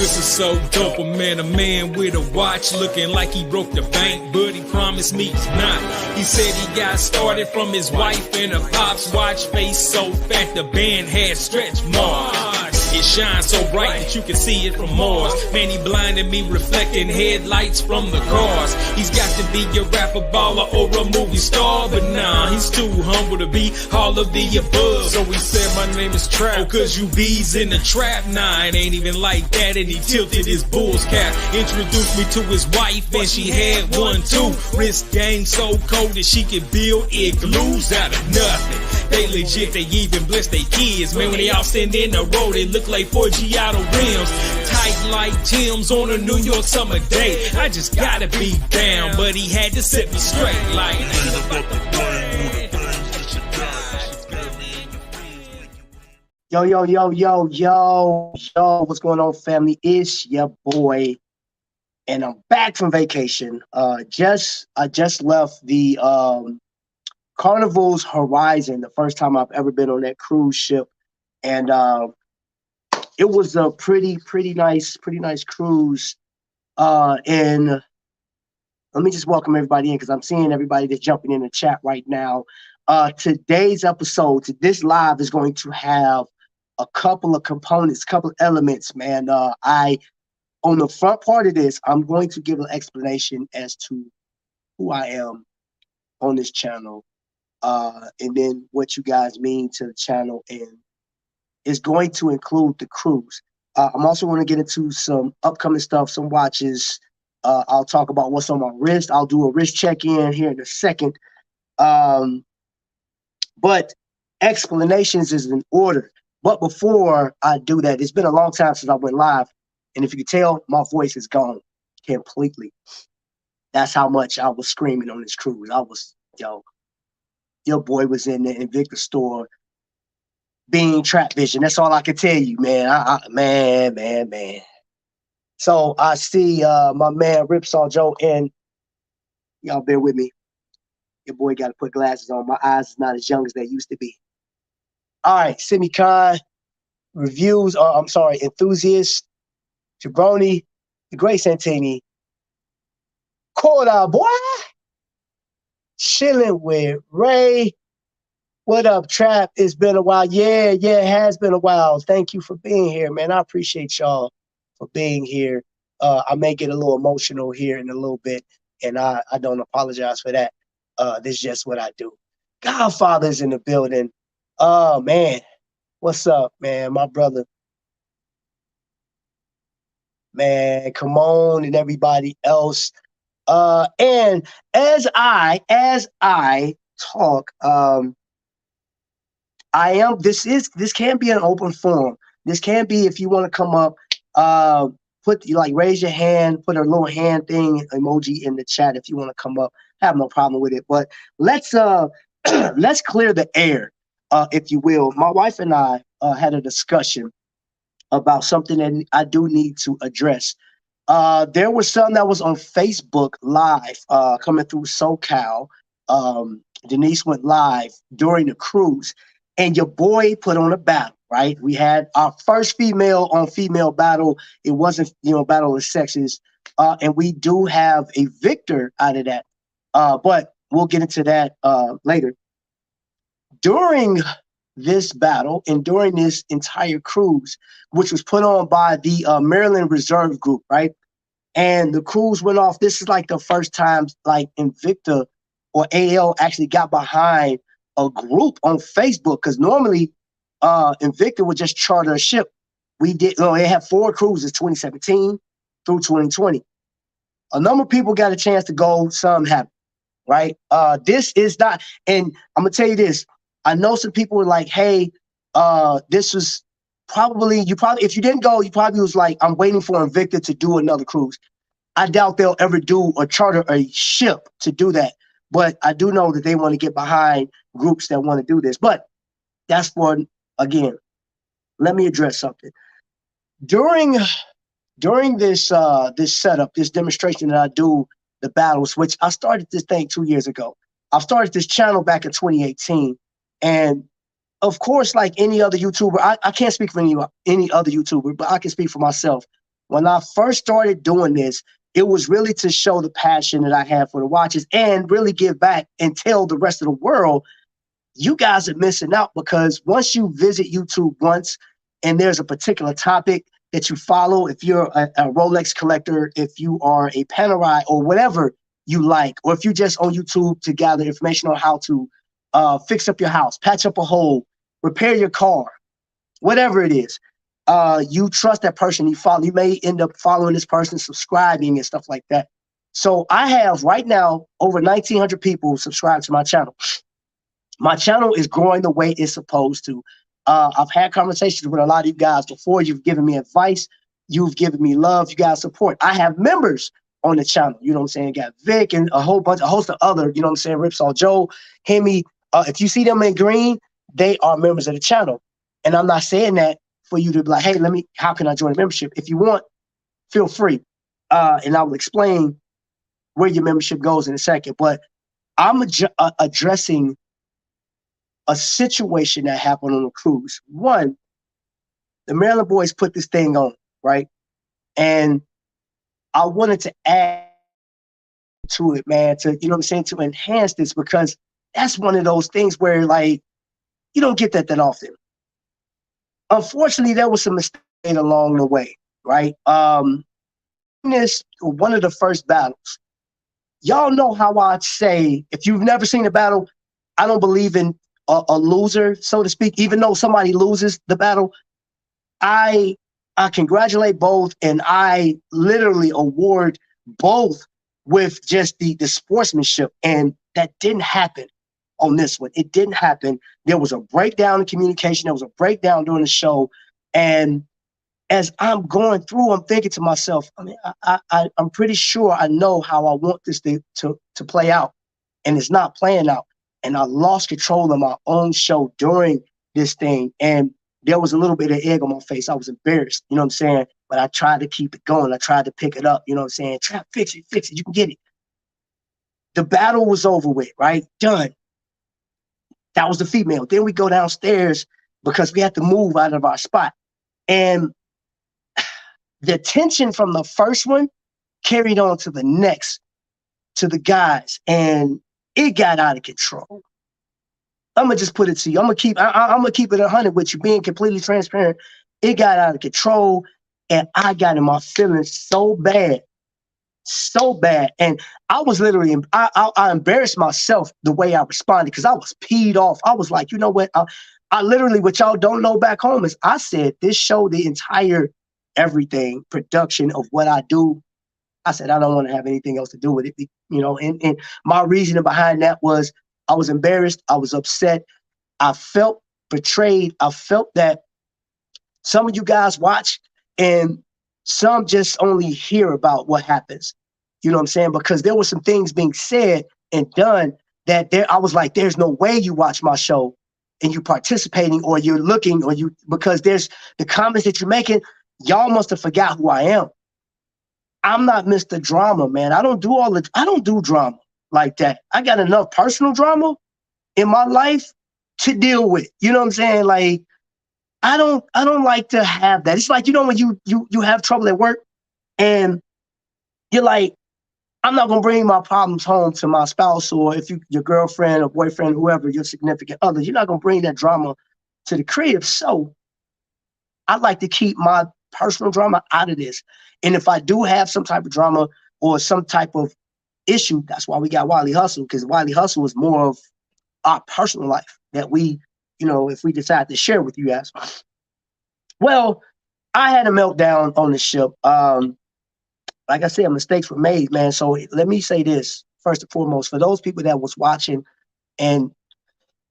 this is so dope. A man with a watch looking like he broke the bank, but he promised me he's not. He said he got started from his wife and a pop's watch, face so fat the band had stretch marks. It shines so bright that you can see it from Mars. Man, he blinded me, reflecting headlights from the cars. He's got to be a rapper, baller, or a movie star, but nah, he's too humble to be all of the above. So he said, my name is Trap, oh, cause you bees in the trap. Nah, it ain't even like that, and he tilted his bull's cap. Introduced me to his wife, and she had one too. Wrist game so cold that she could build igloos out of nothing. They legit, they even bless their kids. Man, when they all stand in a row, they look like 4 Giotto rims. Tight like Tim's on a New York summer day. I just gotta be down, but he had to set me straight like. Yo, what's going on, family? It's your boy, and I'm back from vacation. I just left the Carnival's Horizon, the first time I've ever been on that cruise ship, and it was a pretty nice cruise. And let me just welcome everybody in, because I'm seeing everybody that's jumping in the chat right now. Today's episode, this live, is going to have a couple of components, a couple of elements, man. On the front part of this, I'm going to give an explanation as to who I am on this channel, and then what you guys mean to the channel, and is going to include the cruise. I'm also going to get into some upcoming stuff, some watches. I'll talk about what's on my wrist. I'll do a wrist check-in here in a second. But explanations is in order. But before I do that, it's been a long time since I went live. And if you can tell, my voice is gone completely. That's how much I was screaming on this cruise. Your boy was in the Invicta store being Trap Vision. That's all I can tell you, man. Man. So I see my man Ripsaw Joe, and y'all bear with me. Your boy got to put glasses on. My eyes is not as young as they used to be. All right, Semicon, enthusiasts, Jabroni, the Great Santini, Quarter Boy, chilling with Ray. What up, Trap? It's been a while. Yeah, it has been a while. Thank you for being here, man. I appreciate y'all for being here. I may get a little emotional here in a little bit, and I don't apologize for that. This is just what I do. Godfather's in the building. Oh, man. What's up, man? My brother. Man, come on, and everybody else. And as I talk, this can be an open forum. This can be, if you want to come up, raise your hand, put a little hand thing emoji in the chat if you want to come up. I have no problem with it. But let's let's clear the air, if you will. My wife and I had a discussion about something that I do need to address. There was something that was on Facebook Live coming through SoCal. Denise went live during the cruise, and your boy put on a battle, right? We had our first female on female battle. It wasn't, battle of sexes. And we do have a victor out of that. But we'll get into that later. During this battle and during this entire cruise, which was put on by the Maryland Reserve Group, right? And the cruise went off. This is like the first time like Invicta or AL actually got behind a group on Facebook, because normally Invicta would just charter a ship. They had 4 cruises, 2017 through 2020. A number of people got a chance to go, some haven't, right? This is not, and I'm gonna tell you this. I know some people were like, hey, this was if you didn't go, you probably was like, I'm waiting for Invicta to do another cruise. I doubt they'll ever do or charter a ship to do that. But I do know that they want to get behind groups that want to do this. But that's for, again, let me address something. During this setup, this demonstration that I do, the battles, which I started this thing 2 years ago. I started this channel back in 2018. And of course, like any other YouTuber, I can't speak for any other YouTuber, but I can speak for myself. When I first started doing this, it was really to show the passion that I have for the watches and really give back and tell the rest of the world, you guys are missing out, because once you visit YouTube once and there's a particular topic that you follow, if you're a Rolex collector, if you are a Panerai or whatever you like, or if you just on YouTube to gather information on how to fix up your house, patch up a hole, repair your car, whatever it is, you trust that person, you follow, you may end up following this person, subscribing and stuff like that. So I have right now over 1,900 people subscribed to my channel. My channel is growing the way it's supposed to. I've had conversations with a lot of you guys before. You've given me advice. You've given me love. You guys support. I have members on the channel. You know what I'm saying? Got Vic and a host of other, you know what I'm saying, Ripsaw Joe, Hemi. If you see them in green, they are members of the channel. And I'm not saying that for you to be like, hey, how can I join a membership? If you want, feel free. And I will explain where your membership goes in a second. But I'm addressing a situation that happened on a cruise. One, the Maryland boys put this thing on, right? And I wanted to add to it, man, to, you know what I'm saying, to enhance this, because that's one of those things where, like, you don't get that often. Unfortunately, there was some mistake along the way, right? This one of the first battles. Y'all know how I say, if you've never seen a battle, I don't believe in a loser, so to speak. Even though somebody loses the battle, I congratulate both, and I literally award both with just the sportsmanship. And that didn't happen on this one. It didn't happen. There was a breakdown in communication. There was a breakdown during the show. And as I'm going through, I'm thinking to myself, I mean, I'm pretty sure I know how I want this thing to play out, and it's not playing out. And I lost control of my own show during this thing. And there was a little bit of egg on my face. I was embarrassed, you know what I'm saying? But I tried to keep it going. I tried to pick it up, you know what I'm saying? Try to fix it, you can get it. The battle was over with, right? Done. That was the female. Then we go downstairs because we had to move out of our spot. And the tension from the first one carried on to the next, to the guys, and it got out of control. I'm gonna just put it to you. I'm gonna keep it 100 with you, being completely transparent. It got out of control, and I got in my feelings so bad, and I was literally, I embarrassed myself the way I responded, because I was peed off. I was like, you know what? I literally, what y'all don't know back home is, I said this show, the entire everything production of what I do, I said I don't want to have anything else to do with it, you know. And my reasoning behind that was, I was embarrassed, I was upset, I felt betrayed, I felt that some of you guys watch and some just only hear about what happens, you know what I'm saying? Because there were some things being said and done that I was like, there's no way you watch my show and you participating, or you're looking, or you, because there's the comments that you're making, y'all must have forgot who I am. I'm not Mr. Drama, man. I don't do drama like that. I got enough personal drama in my life to deal with. You know what I'm saying? Like, I don't like to have that. It's like, you know, when you have trouble at work and you're like, I'm not gonna bring my problems home to my spouse, or if your girlfriend or boyfriend, whoever, your significant other, you're not gonna bring that drama to the crib. So I like to keep my personal drama out of this. And if I do have some type of drama or some type of issue, that's why we got Wiley Hustle, because Wiley Hustle is more of our personal life that we, you know, if we decide to share with you guys. Well, I had a meltdown on the ship. Like I said, mistakes were made, man. So let me say this first and foremost, for those people that was watching and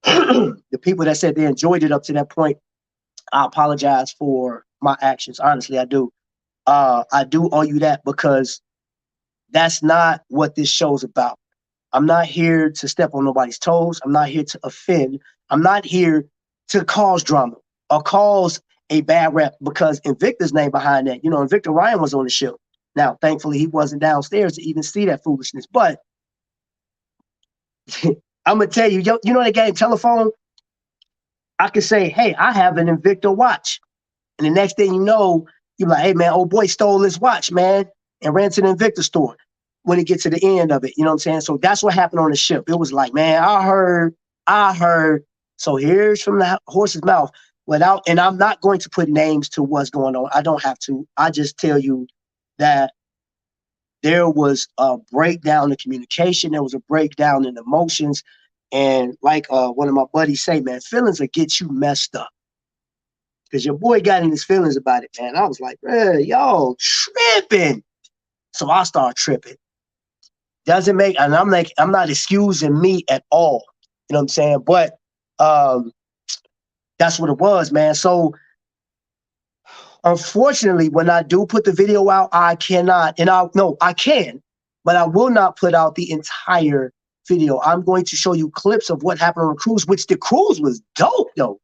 the people that said they enjoyed it up to that point, I apologize for my actions. Honestly, I do. I do owe you that, because that's not what this show's about. I'm not here to step on nobody's toes. I'm not here to offend. I'm not here to cause drama or cause a bad rep, because Invicta's name behind that. You know, Invicta Ryan was on the show. Now, thankfully, he wasn't downstairs to even see that foolishness. But I'm going to tell you, you know that game Telephone? I could say, hey, I have an Invicta watch. And the next thing you know, You like, hey man, old boy stole this watch, man, and ran to the Invicta store when it gets to the end of it. You know what I'm saying? So that's what happened on the ship. It was like, man, I heard. So here's from the horse's mouth without, and I'm not going to put names to what's going on. I don't have to. I just tell you that there was a breakdown in communication. There was a breakdown in emotions. And like one of my buddies say, man, feelings will get you messed up. Because your boy got in his feelings about it, man. I was like, man, y'all tripping. So I start tripping. Doesn't make, and I'm like, I'm not excusing me at all. You know what I'm saying? But that's what it was, man. So unfortunately, when I do put the video out, I cannot, and I can, but I will not put out the entire video. I'm going to show you clips of what happened on the cruise, which the cruise was dope, though.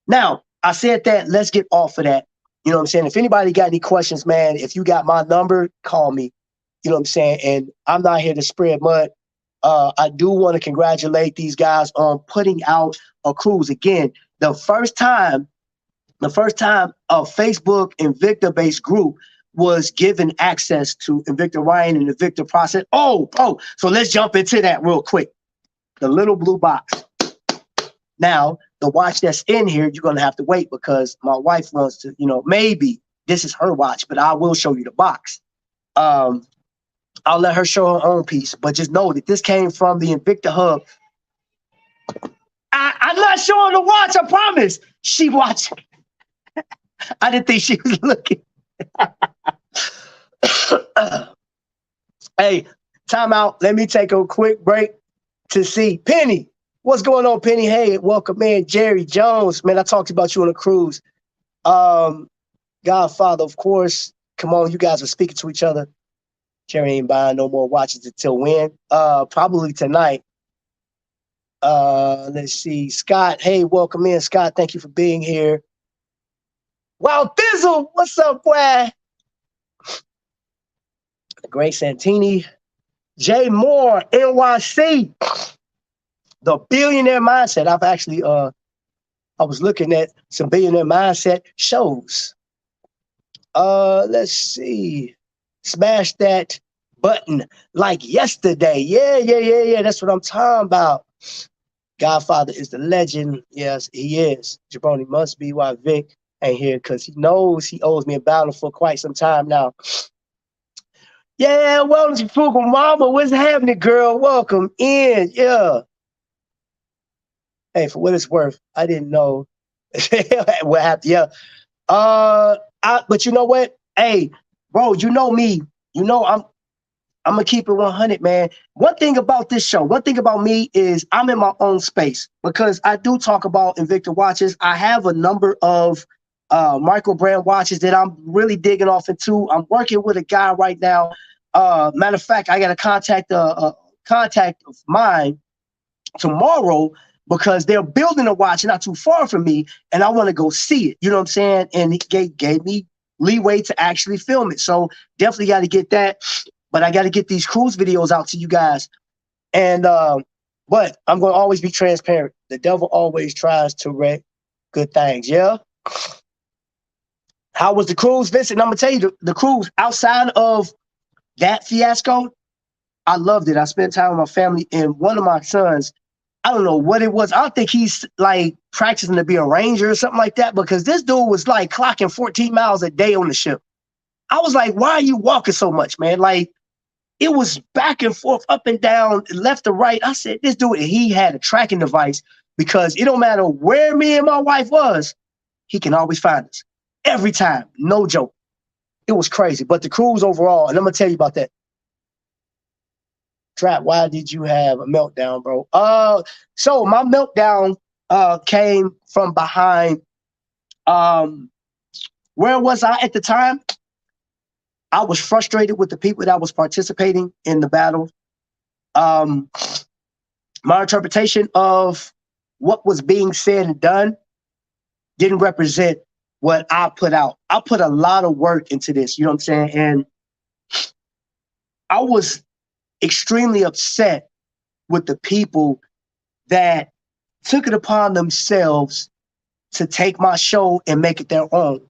Now, I said that, let's get off of that. You know what I'm saying? If anybody got any questions, man, if you got my number, call me. You know what I'm saying? And I'm not here to spread mud. I do want to congratulate these guys on putting out a cruise. Again, the first time a Facebook Invicta-based group was given access to Invicta Ryan and the Invicta process. So let's jump into that real quick. The little blue box. Now, the watch that's in here, you're going to have to wait because my wife wants to, maybe this is her watch, but I will show you the box. I'll let her show her own piece, but just know that this came from the Invicta Hub. I'm not showing the watch, I promise. She watching. I didn't think she was looking. Hey, time out. Let me take a quick break to see Penny. What's going on, Penny? Hey, welcome in. Jerry Jones. Man, I talked about you on a cruise. Godfather, of course. Come on, you guys are speaking to each other. Jerry ain't buying no more watches until when? Probably tonight. Let's see. Scott, hey, welcome in. Scott, thank you for being here. Wow, Thizzle, what's up, boy? Great Santini. Jay Moore, NYC. The billionaire mindset. I've actually, I was looking at some billionaire mindset shows. Let's see. Smash that button like yesterday. Yeah. That's what I'm talking about. Godfather is the legend. Yes, he is. Jabroni must be why Vic ain't here because he knows he owes me a battle for quite some time now. Yeah, welcome to Frugal Mama. What's happening, girl? Welcome in. Yeah. Hey, for what it's worth, I didn't know what happened. Yeah. But you know what? Hey, bro, you know me. You know I'm gonna keep it 100, man. One thing about this show, one thing about me is I'm in my own space because I do talk about Invicta watches. I have a number of micro brand watches that I'm really digging off into. I'm working with a guy right now. Matter of fact, I got a contact of mine tomorrow because they're building a watch not too far from me, and I want to go see it. You know what I'm saying? And he gave me leeway to actually film it. So definitely got to get that. But I got to get these cruise videos out to you guys. And but I'm going to always be transparent. The devil always tries to wreck good things. Yeah. How was the cruise? Listen, I'm going to tell you the cruise outside of that fiasco, I loved it. I spent time with my family, and one of my sons, I don't know what it was. I don't think he's like practicing to be a ranger or something like that because this dude was like clocking 14 miles a day on the ship. I was like, why are you walking so much, man? Like, it was back and forth, up and down, left to right. I said, this dude, and he had a tracking device because it don't matter where me and my wife was, he can always find us. Every time, no joke. It was crazy. But the cruise overall, and I'm going to tell you about that. Trap, why did you have a meltdown, bro? So my meltdown came from behind. Where was I at the time? I was frustrated with the people that was participating in the battle. My interpretation of what was being said and done didn't represent what I put out. I put a lot of work into this, you know what I'm saying? And I was extremely upset with the people that took it upon themselves to take my show and make it their own.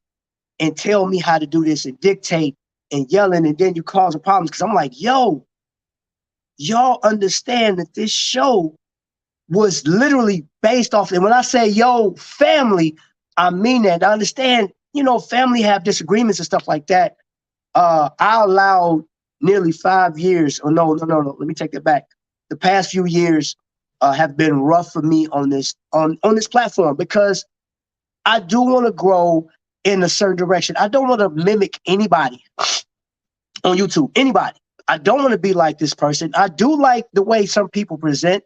and tell me how to do this and dictate and yelling, and then you causing problems. Cause I'm like, yo, y'all understand that this show was literally based off, and when I say yo, family, I mean that. I understand, family have disagreements and stuff like that. I allowed nearly 5 years, or no, let me take that back. The past few years have been rough for me on this platform, because I do want to grow in a certain direction. I don't want to mimic anybody on YouTube, anybody. I don't want to be like this person. I do like the way some people present.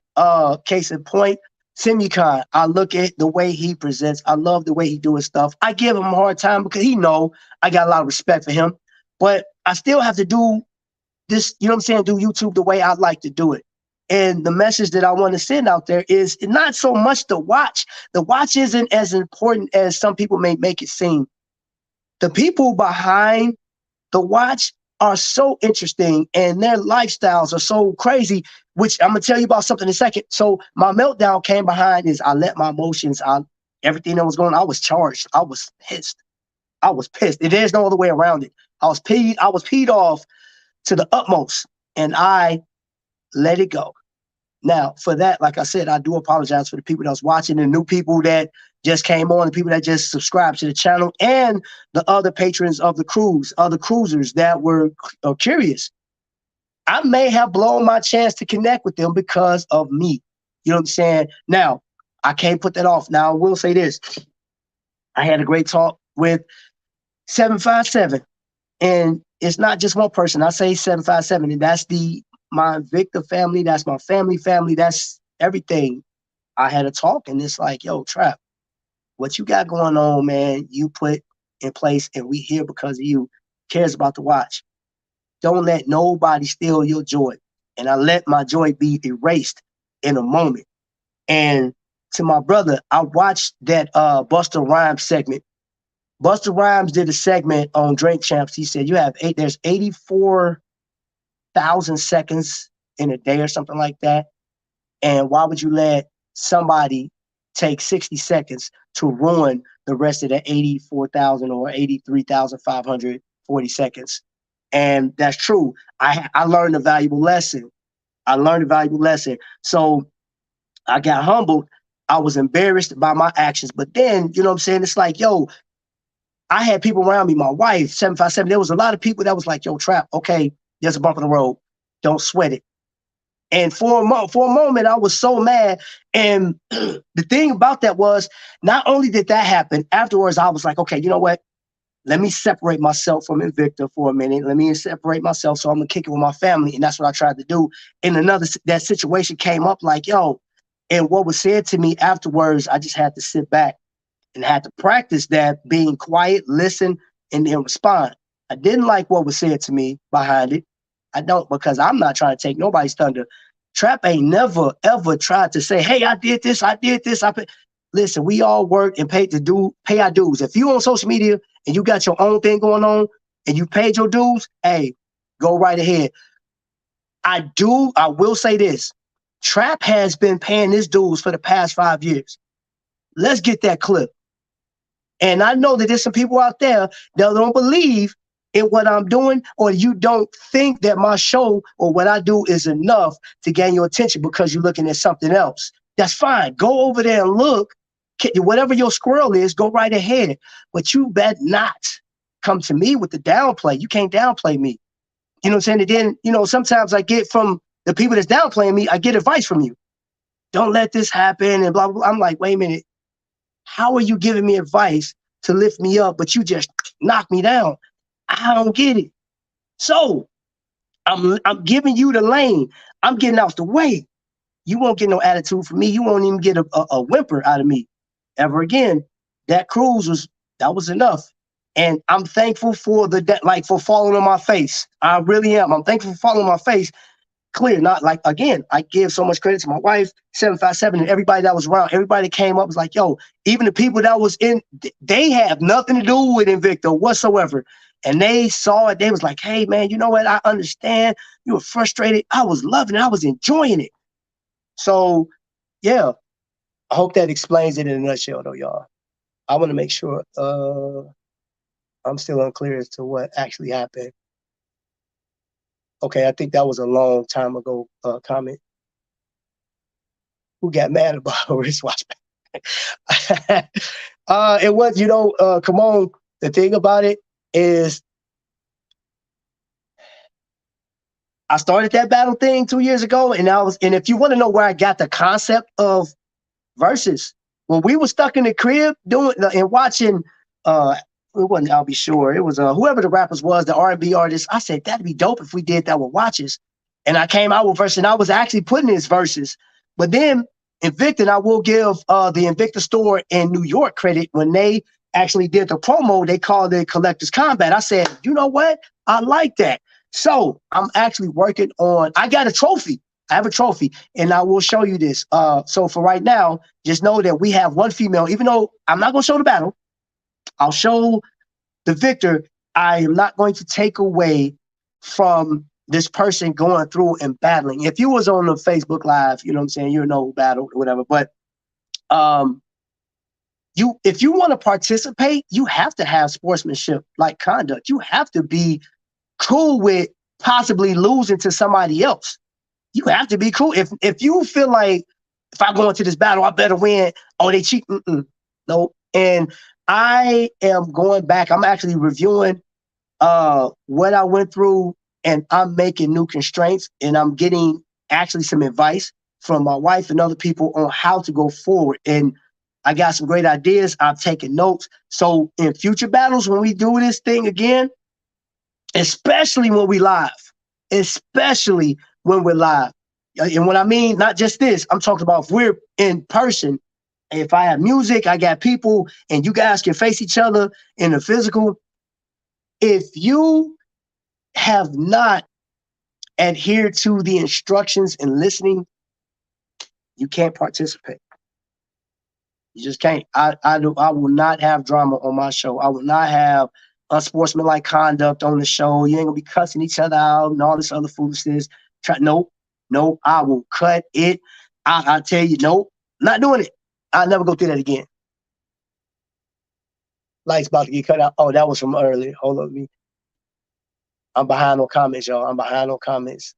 Case in point, Semicon. I look at the way he presents. I love the way he doing stuff. I give him a hard time because he know I got a lot of respect for him. But I still have to do this, do YouTube the way I like to do it. And the message that I want to send out there is not so much the watch. The watch isn't as important as some people may make it seem. The people behind the watch are so interesting, and their lifestyles are so crazy, which I'm going to tell you about something in a second. So my meltdown came behind is I let my emotions, everything that was going on, I was charged. I was pissed. There's no other way around it. I was peed off to the utmost, and I let it go. Now, for that, like I said, I do apologize for the people that was watching, the new people that just came on, the people that just subscribed to the channel, and the other patrons of the cruise, other cruisers that were curious. I may have blown my chance to connect with them because of me. You know what I'm saying? Now, I can't put that off. Now, I will say this. I had a great talk with 757, and it's not just one person. I say 757, and that's my Invicta family, that's my family, that's everything. I had a talk, and it's like, yo, Trap, what you got going on, man, you put in place, and we here because of you. Cares about the watch. Don't let nobody steal your joy. And I let my joy be erased in a moment. And to my brother, I watched that Busta Rhymes segment. Busta Rhymes did a segment on Drink Champs. He said, there's 84,000 seconds in a day or something like that. And why would you let somebody take 60 seconds to ruin the rest of the 84,000 or 83,540 seconds? And that's true. I learned a valuable lesson. So I got humbled. I was embarrassed by my actions. But then, you know what I'm saying? It's like, yo, I had people around me, my wife, 757. There was a lot of people that was like, yo, Trap, okay, there's a bump in the road. Don't sweat it. And for a moment, I was so mad. And the thing about that was, not only did that happen, afterwards, I was like, okay, you know what? Let me separate myself from Invicta for a minute. Let me separate myself, so I'm going to kick it with my family. And that's what I tried to do. And that situation came up like, yo, and what was said to me afterwards, I just had to sit back and had to practice that, being quiet, listen, and then respond. I didn't like what was said to me behind it. I don't, because I'm not trying to take nobody's thunder. Trap ain't never, ever tried to say, hey, I did this. Listen, we all work and pay our dues. If you on social media and you got your own thing going on and you paid your dues, hey, go right ahead. I will say this. Trap has been paying his dues for the past 5 years. Let's get that clip. And I know that there's some people out there that don't believe in what I'm doing, or you don't think that my show or what I do is enough to gain your attention because you're looking at something else. That's fine. Go over there and look. Whatever your squirrel is, go right ahead. But you better not come to me with the downplay. You can't downplay me. You know what I'm saying? And then, sometimes I get from the people that's downplaying me, I get advice from you. Don't let this happen and blah, blah, blah. I'm like, wait a minute. How are you giving me advice to lift me up, but you just knock me down? I don't get it. So I'm giving you the lane. I'm getting out the way. You won't get no attitude from me. You won't even get a whimper out of me ever again. That cruise was enough. And I'm thankful for for falling on my face. I really am. I'm thankful for falling on my face. Clear, not like, again, I give so much credit to my wife, 757, and everybody that was around. Everybody that came up was like, yo, even the people that was in, they have nothing to do with Invicta whatsoever. And they saw it. They was like, hey, man, you know what? I understand. You were frustrated. I was loving it. I was enjoying it. So, yeah, I hope that explains it in a nutshell, though, y'all. I want to make sure. I'm still unclear as to what actually happened. Okay, I think that was a long time ago comment. Who got mad about a wristwatch? It was, come on. The thing about it is I started that battle thing 2 years ago, and if you want to know where I got the concept of verses, when we were stuck in the crib doing and watching, it wasn't I'll Be Sure, it was whoever the rappers was, the R&B artist. I said that'd be dope if we did that with watches, and I came out with verses, and I was actually putting his verses, but then Invicta, and I will give the Invicta store in New York credit when they actually did the promo. They called it Collector's Combat. I said, you know what? I like that. So I'm actually working on. I got a trophy. I have a trophy, and I will show you this. So for right now, just know that we have one female. Even though I'm not going to show the battle, I'll show the victor. I am not going to take away from this person going through and battling. If you was on the Facebook Live, you know what I'm saying, you know who battled or whatever. But if you want to participate, you have to have sportsmanship like conduct. You have to be cool with possibly losing to somebody else. You have to be cool. If you feel like if I go into this battle, I better win. Oh, they cheat. No. And I am going back. I'm actually reviewing what I went through, and I'm making new constraints, and I'm getting actually some advice from my wife and other people on how to go forward. And I got some great ideas. I've taken notes. So in future battles, when we do this thing again, especially when we're live, and when I mean not just this, I'm talking about if we're in person, if I have music, I got people, and you guys can face each other in the physical. If you have not adhered to the instructions and listening, you can't participate. You just can't. I will not have drama on my show. I will not have unsportsmanlike conduct on the show. You ain't gonna be cussing each other out and all this other foolishness. Nope, I will cut it. I tell you, nope, not doing it. I'll never go through that again. Lights about to get cut out. Oh, that was from earlier. Hold on, I'm behind on comments, y'all. I'm behind on comments.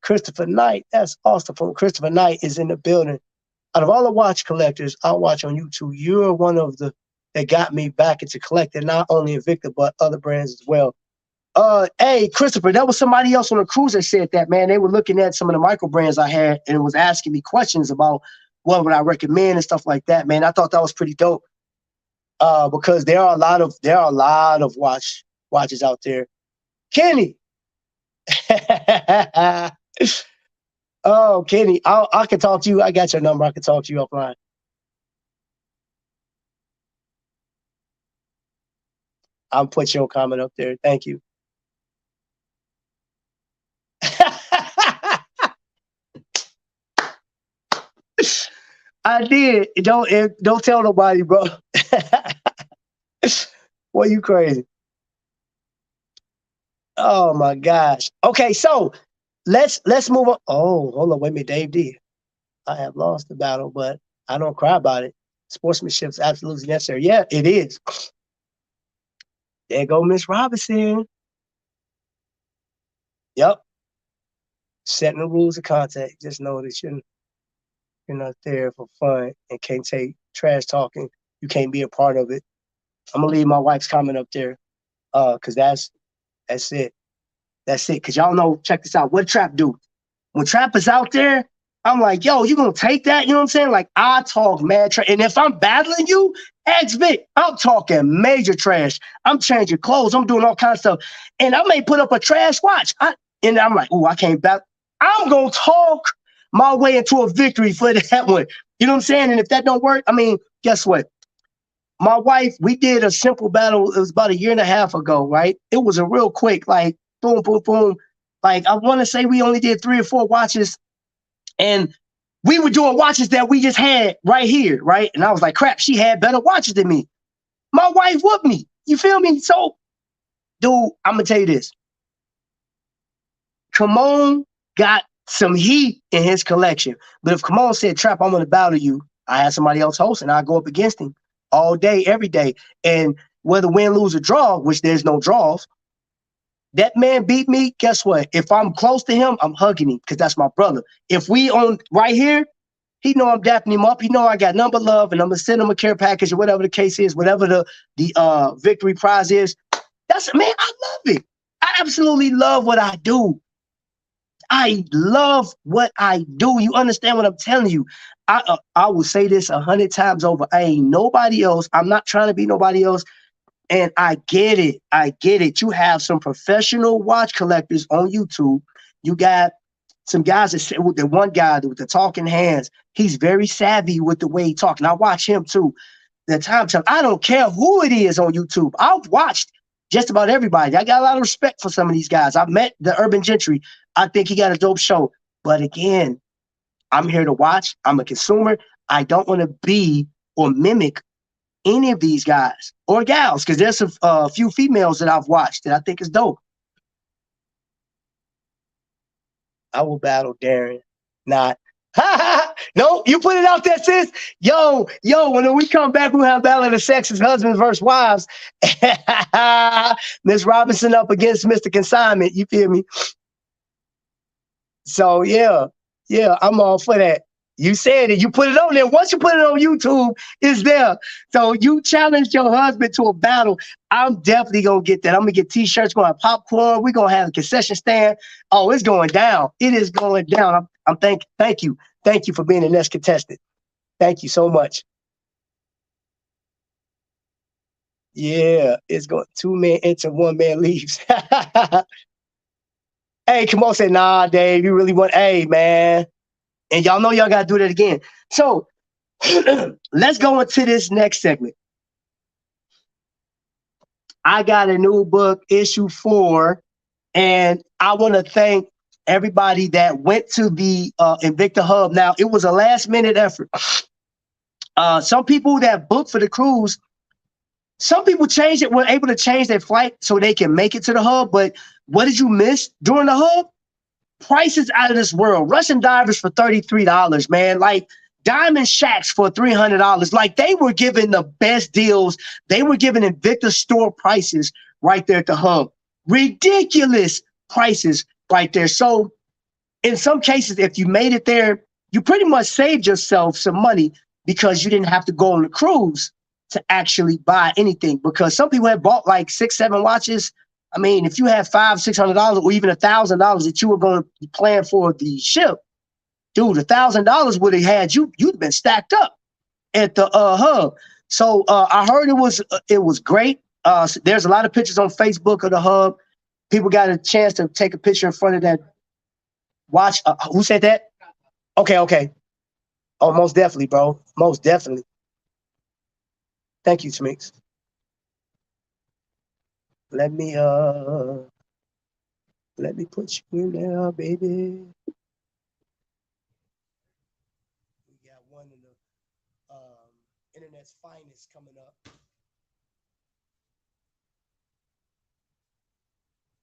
Christopher Knight, that's awesome. From Christopher Knight is in the building. Out of all the watch collectors I watch on YouTube, you're one of the that got me back into collecting not only Invicta but other brands as well. Hey, Christopher, that was somebody else on the cruise that said that, man. They were looking at some of the micro brands I had and was asking me questions about what would I recommend and stuff like that, man. I thought that was pretty dope. Because there are a lot of watches out there. Kenny. Oh, Kenny, I can talk to you. I got your number. I can talk to you offline. I'll put your comment up there. Thank you. I did. Don't tell nobody, bro. Boy, you crazy. Oh my gosh. Okay, so let's move on. Oh, hold on, wait a minute, Dave D. I have lost the battle, but I don't cry about it. Sportsmanship is absolutely necessary. Yeah, it is. There go Miss Robinson. Yep. Setting the rules of contact. Just know that you're not there for fun and can't take trash talking. You can't be a part of it. I'm gonna leave my wife's comment up there, cause that's it. That's it. Cause y'all know. Check this out. What Trap do? When Trap is out there, I'm like, yo, you gonna take that? You know what I'm saying? Like, I talk mad trash. And if I'm battling you, ex-Vic, I'm talking major trash. I'm changing clothes. I'm doing all kinds of stuff. And I may put up a trash watch. And I'm like, oh, I can't battle. I'm gonna talk my way into a victory for that one. You know what I'm saying? And if that don't work, I mean, guess what? My wife, we did a simple battle. It was about 1.5 years ago, right? It was a real quick, like, boom, boom, boom. Like, I want to say we only did 3 or 4 watches. And we were doing watches that we just had right here, right? And I was like, crap, she had better watches than me. My wife whooped me. You feel me? So, dude, I'm going to tell you this. Kamon got some heat in his collection. But if Kamon said, Trap, I'm going to battle you, I had somebody else host, and I go up against him all day, every day. And whether win, lose, or draw, which there's no draws. That man beat me. Guess what? If I'm close to him, I'm hugging him because that's my brother. If we on right here, he know I'm dapping him up. He know I got number love, and I'm gonna send him a care package or whatever the case is, whatever the victory prize is. That's man, I love it. I absolutely love what I do. I love what I do. You understand what I'm telling you? I will say this 100 times over. I ain't nobody else. I'm not trying to be nobody else. And I get it. I get it. You have some professional watch collectors on YouTube. You got some guys that with the one guy with the talking hands. He's very savvy with the way he talks. And I watch him too. The time, I don't care who it is on YouTube. I've watched just about everybody. I got a lot of respect for some of these guys. I've met the Urban Gentry. I think he got a dope show. But again, I'm here to watch. I'm a consumer. I don't want to be or mimic any of these guys or gals, because there's a few females that I've watched that I think is dope. I will battle Darren. Not. No, you put it out there, sis. Yo, when we come back, we'll have Battle of the Sexes, husbands versus wives. Miss Robinson up against Mr. Consignment. You feel me? So, yeah, I'm all for that. You said it. You put it on there. Once you put it on YouTube, it's there. So you challenge your husband to a battle. I'm definitely going to get that. I'm going to get T-shirts, going to have popcorn. We're going to have a concession stand. Oh, it's going down. It is going down. Thank you. Thank you for being the next contestant. Thank you so much. Yeah, it's going 2 men enter, 1 man leaves. Hey, come on, say, nah, Dave, you really want, hey, man. And y'all know y'all got to do that again. So let's go into this next segment. I got a new book, issue 4, and I want to thank everybody that went to the Invicta Hub. Now, it was a last-minute effort. Some people that booked for the cruise, some people were able to change their flight so they can make it to the hub, but what did you miss during the hub? Prices out of this world. Russian divers for $33, man. Like diamond shacks for $300. Like they were giving the best deals. They were giving Invicta store prices right there at the hub. Ridiculous prices right there. So in some cases, if you made it there, you pretty much saved yourself some money because you didn't have to go on the cruise to actually buy anything, because some people had bought like 6-7 watches. I mean, if you had $500-600 or even $1,000 that you were going to plan for the ship, dude, $1,000 would have had you'd been stacked up at the hub. So I heard it was great. There's a lot of pictures on Facebook of the hub. People got a chance to take a picture in front of that watch. Who said that? Okay. Oh, most definitely, bro. Most definitely. Thank you, Smeeks. Let me put you in there, baby. We got one of the internet's finest coming up.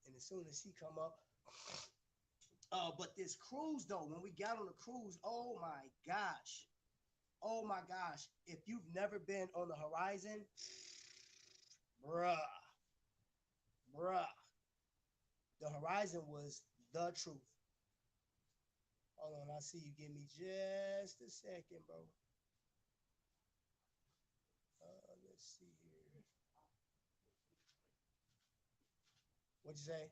And as soon as he come up, but this cruise though, when we got on the cruise, oh my gosh. If you've never been on the Horizon, bruh. The Horizon was the truth. Hold on, I see you. Give me just a second, bro. Let's see here. What'd you say?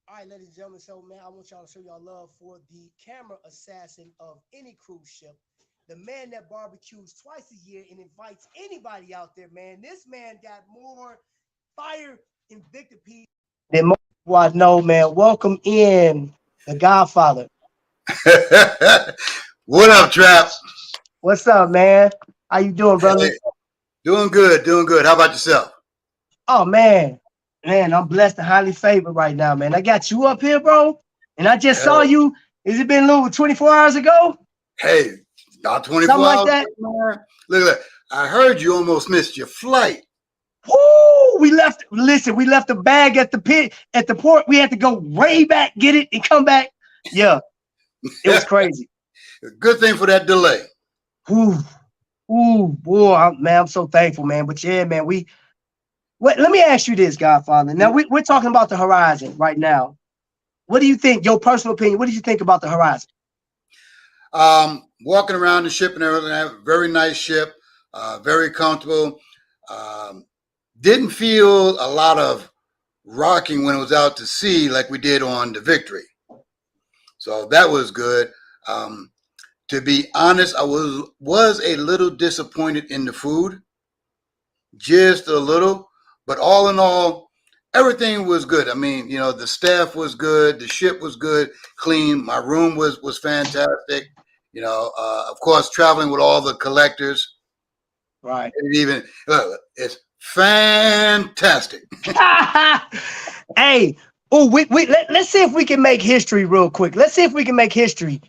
All right, ladies and gentlemen, so man, I want y'all to show y'all love for the camera assassin of any cruise ship, the man that barbecues twice a year and invites anybody out there, man. This man got more fire Invicta people than most people I know, man. Welcome in the Godfather. What up, Trap? What's up, man? How you doing, brother? Hey, doing good. How about yourself? Oh, man, I'm blessed and highly favored right now, man. I got you up here, bro, and I just saw you. Has it been a little 24 hours ago? Hey, about 24 Something hours. like that. Man. Look. I heard you almost missed your flight. Woo! We left the bag at the port. We had to go way back, get it, and come back. Yeah, it was crazy. Good thing for that delay. Woo. Ooh, boy, man, I'm so thankful, man. But yeah, man, let me ask you this, Godfather. Now we're talking about the horizon right now. What do you think? Your personal opinion. What did you think about the horizon? Walking around the ship and everything, very nice ship, very comfortable. Didn't feel a lot of rocking when it was out to sea like we did on the Victory. So that was good. To be honest, I was a little disappointed in the food, just a little, but all in all, everything was good. I mean, the staff was good, the ship was good, clean. My room was fantastic. Of course, traveling with all the collectors. Right. It's fantastic. Hey, let's see if we can make history real quick. Let's see if we can make history.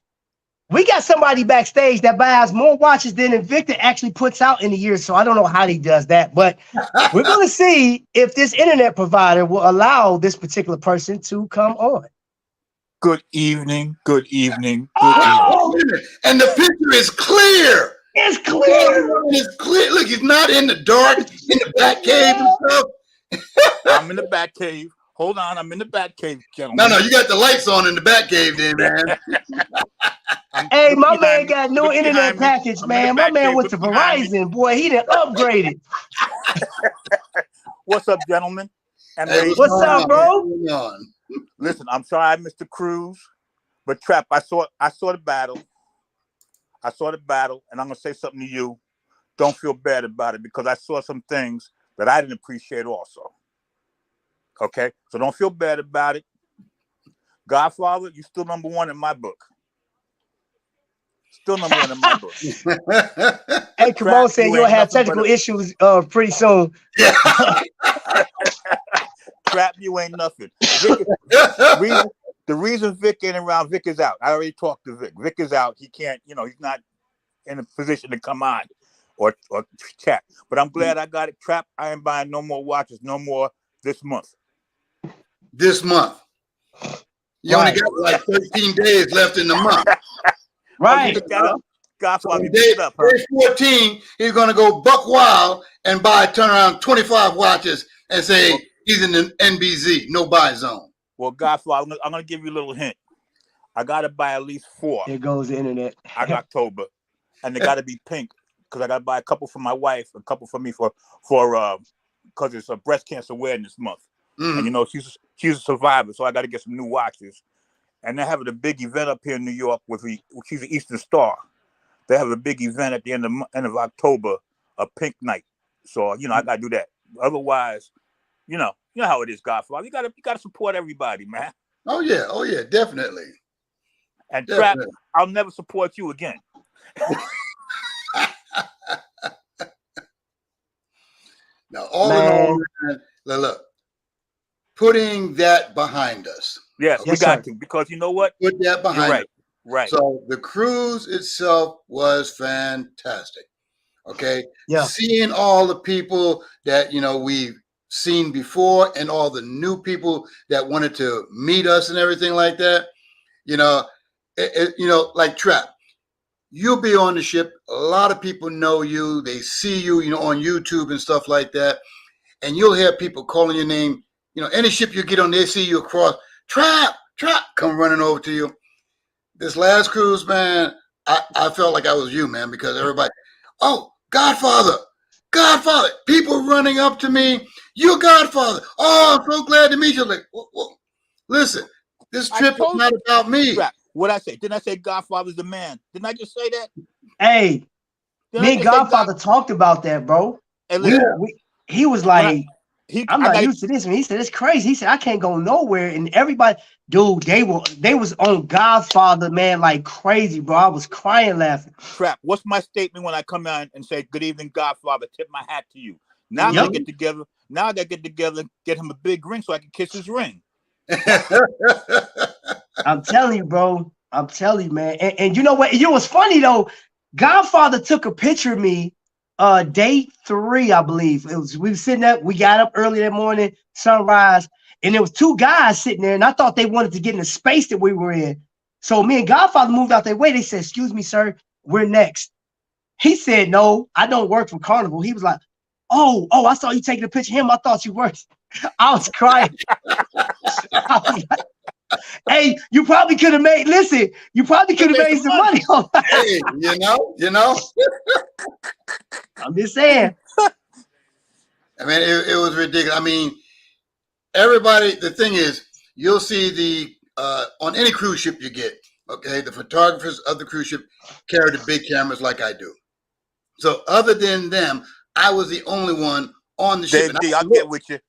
We got somebody backstage that buys more watches than Invicta actually puts out in a year. So I don't know how he does that, but we're going to see if this internet provider will allow this particular person to come on. Good evening. Good evening. Oh! And the picture is clear. It's clear. It's clear. Look, he's not in the dark, in the back cave and stuff. I'm in the back cave. Hold on, I'm in the back cave, gentlemen. No, you got the lights on in the back cave then, man. Hey, my man got no internet package, man. My man went to Verizon. Boy, he done upgraded. What's up, gentlemen? And Hey, what's up, bro? Listen, I'm sorry I missed the cruise, but Trap, I saw the battle. I saw the battle, and I'm gonna say something to you. Don't feel bad about it because I saw some things that I didn't appreciate also. Okay, so don't feel bad about it. Godfather, you still number one in my book. Still number one in my book. Hey, Camone said you'll have technical issues pretty soon. Trap, you ain't nothing. The reason Vic ain't around, Vic is out. I already talked to Vic. Vic is out. He can't, he's not in a position to come on or chat. But I'm glad I got it. Trap, I ain't buying no more watches, no more this month. This month. You only got like 13 days left in the month. Right. Godfather, day 14, he's going to go buck wild and turn around 25 watches and say he's in the NBZ, no buy zone. Well, Godfather, I'm going to give you a little hint. I got to buy at least 4. Here goes the internet. October. And they got to be pink because I got to buy a couple for my wife, a couple for me because it's a breast cancer awareness month. And she's a survivor, so I got to get some new watches. And they're having a big event up here in New York she's an Eastern Star. They have a big event at the end of October, a pink night. So I got to do that. Otherwise, you know how it is, Godfather. You got to support everybody, man. Oh yeah, definitely. And Trap, I'll never support you again. Now, all in all, man, look, putting that behind us. Yes, we got to, because you know what? Put that behind us. Right. So the cruise itself was fantastic. Okay. Yeah. Seeing all the people that we've seen before and all the new people that wanted to meet us and everything like that. Like Trap. You'll be on the ship. A lot of people know you. They see you, on YouTube and stuff like that. And you'll hear people calling your name. Any ship you get on, they see you across. Trap, come running over to you. This last cruise, man, I felt like I was you, man, because everybody, oh, Godfather, people running up to me. You're Godfather. Oh, I'm so glad to meet you. Like, well, listen, this trip is not about me. What'd I say? Didn't I say Godfather's the man? Didn't I just say that? Hey, me and Godfather talked about that, bro. And he was like, I'm not used to this. And he said, it's crazy. He said, I can't go nowhere. And everybody, dude, they was on Godfather, man, like crazy, bro. I was crying laughing. Trap, what's my statement when I come out and say, good evening, Godfather, tip my hat to you? Now I gotta get together. Now I gotta get together and get him a big ring so I can kiss his ring. I'm telling you, bro. I'm telling you, man. And you know what? It was funny though. Godfather took a picture of me day 3, I believe. We were sitting up, we got up early that morning, sunrise, and there was 2 guys sitting there, and I thought they wanted to get in the space that we were in. So me and Godfather moved out their way. They said, excuse me, sir, we're next. He said, no, I don't work for Carnival. He was like, oh, I saw you taking a picture of him. I thought you worked. I was crying. I was like, hey, you probably could have made, listen, you probably could have made some money on that. Hey, you know. I'm just saying. I mean, it was ridiculous. I mean, everybody, the thing is, you'll see the, on any cruise ship you get, okay, the photographers of the cruise ship carry the big cameras like I do. So other than them, I was the only one on the ship. Dave D, I'll get with you.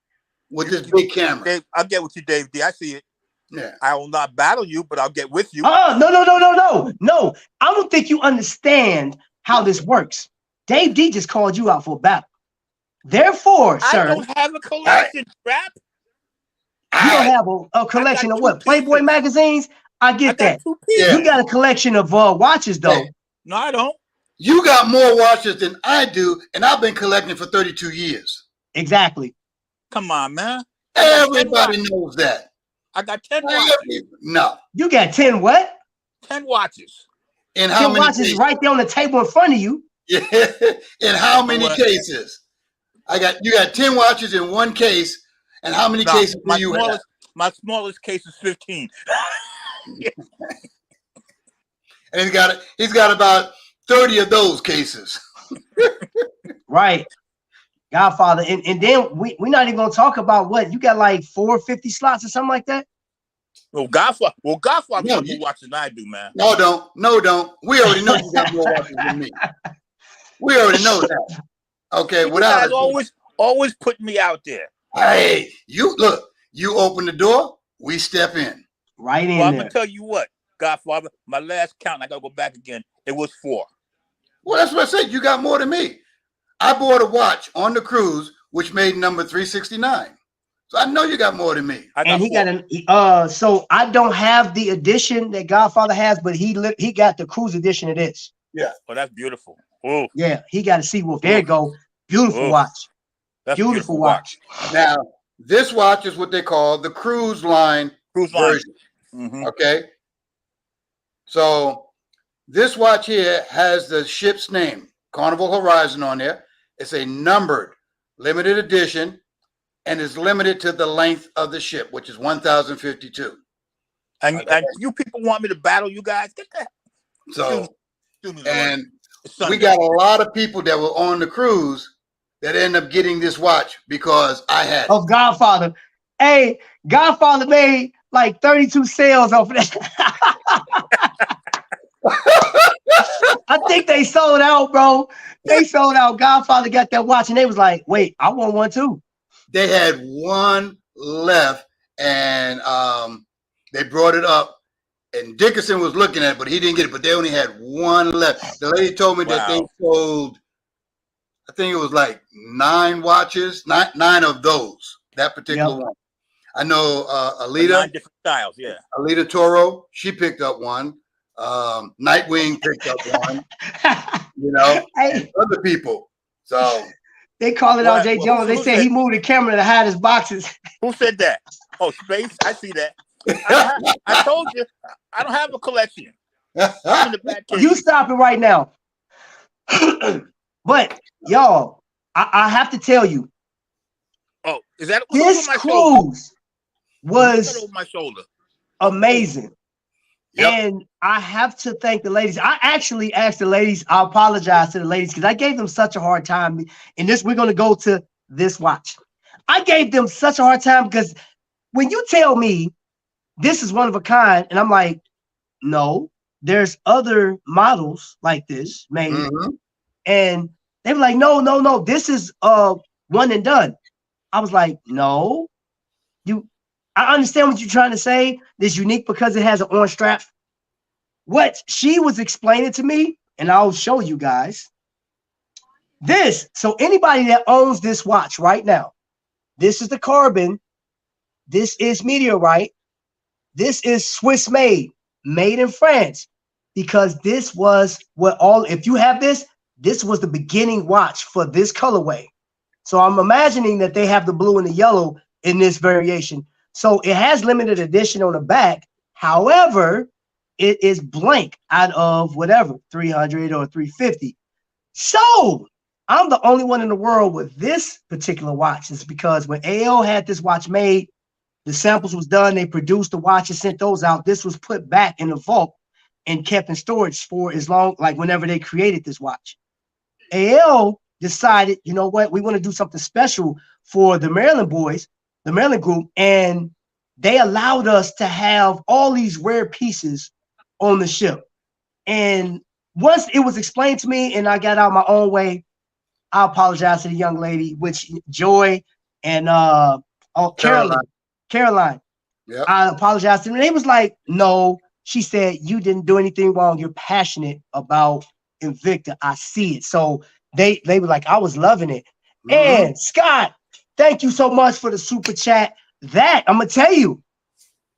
With this big camera. Dave, I'll get with you, Dave D. I see it. Yeah. I will not battle you, but I'll get with you. No. I don't think you understand how this works. Dave D just called you out for a battle. Therefore, sir, I don't have a collection, Trap. You don't have a collection of what? Playboy magazines? I get that. Yeah. You got a collection of watches, though. Hey. No, I don't. You got more watches than I do, and I've been collecting for 32 years. Exactly. Come on, man. Everybody knows that. I got 10 watches. No. You got 10 what? 10 watches. In how 10 many watches cases? right there on the table in front of you. Yeah. In how many cases? You got 10 watches in one case, and how many cases do you have? My smallest case is 15. And he's got about 30 of those cases. Right. Godfather. And then we're not even gonna talk about what you got, like 450 slots or something like that. Well, Godfather got more watches than I do, man. No, don't. We already know you got more watches than me. We already know that. Okay, You guys always put me out there. Hey, you look, you open the door, we step in. Right in Well, I'm there. gonna tell you what, Godfather, my last count, I gotta go back again. It was 4. Well, that's what I said. You got more than me. I bought a watch on the cruise, which made number 369. So I know you got more than me. And he got so I don't have the edition that Godfather has, but he got the cruise edition of this. Yeah. Oh, that's beautiful. Oh, yeah, he got to see wolf. There you go. Beautiful watch. That's beautiful watch. Now, this watch is what they call the cruise line version. Mm-hmm. Okay. So this watch here has the ship's name, Carnival Horizon, on there. It's a numbered limited edition and is limited to the length of the ship, which is 1,052. And you people want me to battle you guys? Get that. So, and we got a lot of people that were on the cruise that end up getting this watch because I had it. Of Godfather. Hey, Godfather made like 32 sales off of that. I think they sold out, bro. They sold out. Godfather got that watch and they was like, wait, I want one too. They had one left and they brought it up and Dickerson was looking at it, but he didn't get it, but they only had one left. The lady told me that they sold, I think it was like 9 watches, nine of those, that particular one. I know Alita. 9 different styles, yeah. Alita Toro, she picked up one. Nightwing picked up one. You know, and other people. So they call it out Jay Jones. They said he moved the camera to hide his boxes. Who said that? Oh, Space. I see that. I told you, I don't have a collection. I'm in the back case. You stop it right now. But y'all, I have to tell you. Oh, is that this cruise was over my shoulder? Amazing. Yep. And I have to thank the ladies. I actually asked the ladies, I apologize to the ladies because I gave them such a hard time. And this, we're going to go to this watch. I gave them such a hard time because when you tell me this is one of a kind, and I'm like, no, there's other models like this made. Mm-hmm. And they were like, no, this is one and done. I was like, no, I understand what you're trying to say. This unique because it has an orange strap. What she was explaining to me, and I'll show you guys this. So anybody that owns this watch right now, this is the carbon. This is meteorite. This is Swiss made in France, because this was what if you have this was the beginning watch for this colorway. So I'm imagining that they have the blue and the yellow in this variation. So it has limited edition on the back. However, it is blank out of whatever, 300 or 350. So I'm the only one in the world with this particular watch. It's because when AL had this watch made, the samples was done, they produced the watch and sent those out. This was put back in the vault and kept in storage for as long, like whenever they created this watch. AL decided, you know what, we want to do something special for the Maryland boys, the Maryland group, and they allowed us to have all these rare pieces on the ship. And once it was explained to me and I got out my own way, I apologize to the young lady, which Joy and Caroline. Yep. I apologize to them. And they was like, no. She said, you didn't do anything wrong. You're passionate about Invicta. I see it. So they were like, I was loving it. And Scott, thank you so much for the super chat. That, I'm going to tell you,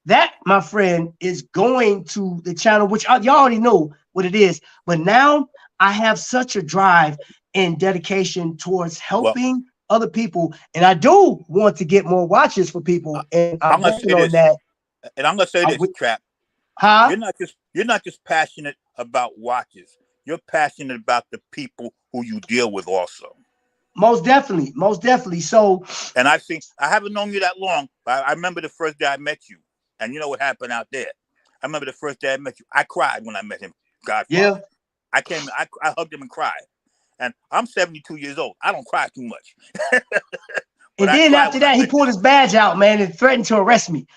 that, my friend, is going to the channel, which y'all already know what it is. But now I have such a drive and dedication towards helping other people. And I do want to get more watches for people. And I'm working on that. And I'm going to say this, Trap. Huh? You're not just passionate about watches. You're passionate about the people who you deal with also. Most definitely. Most definitely. So, and I haven't known you that long, but I remember the first day I met you. And you know what happened out there. I remember the first day I met you. I cried when I met him. Godfather. Yeah. I hugged him and cried. And I'm 72 years old. I don't cry too much. And then after that, he pulled his badge out, man, and threatened to arrest me.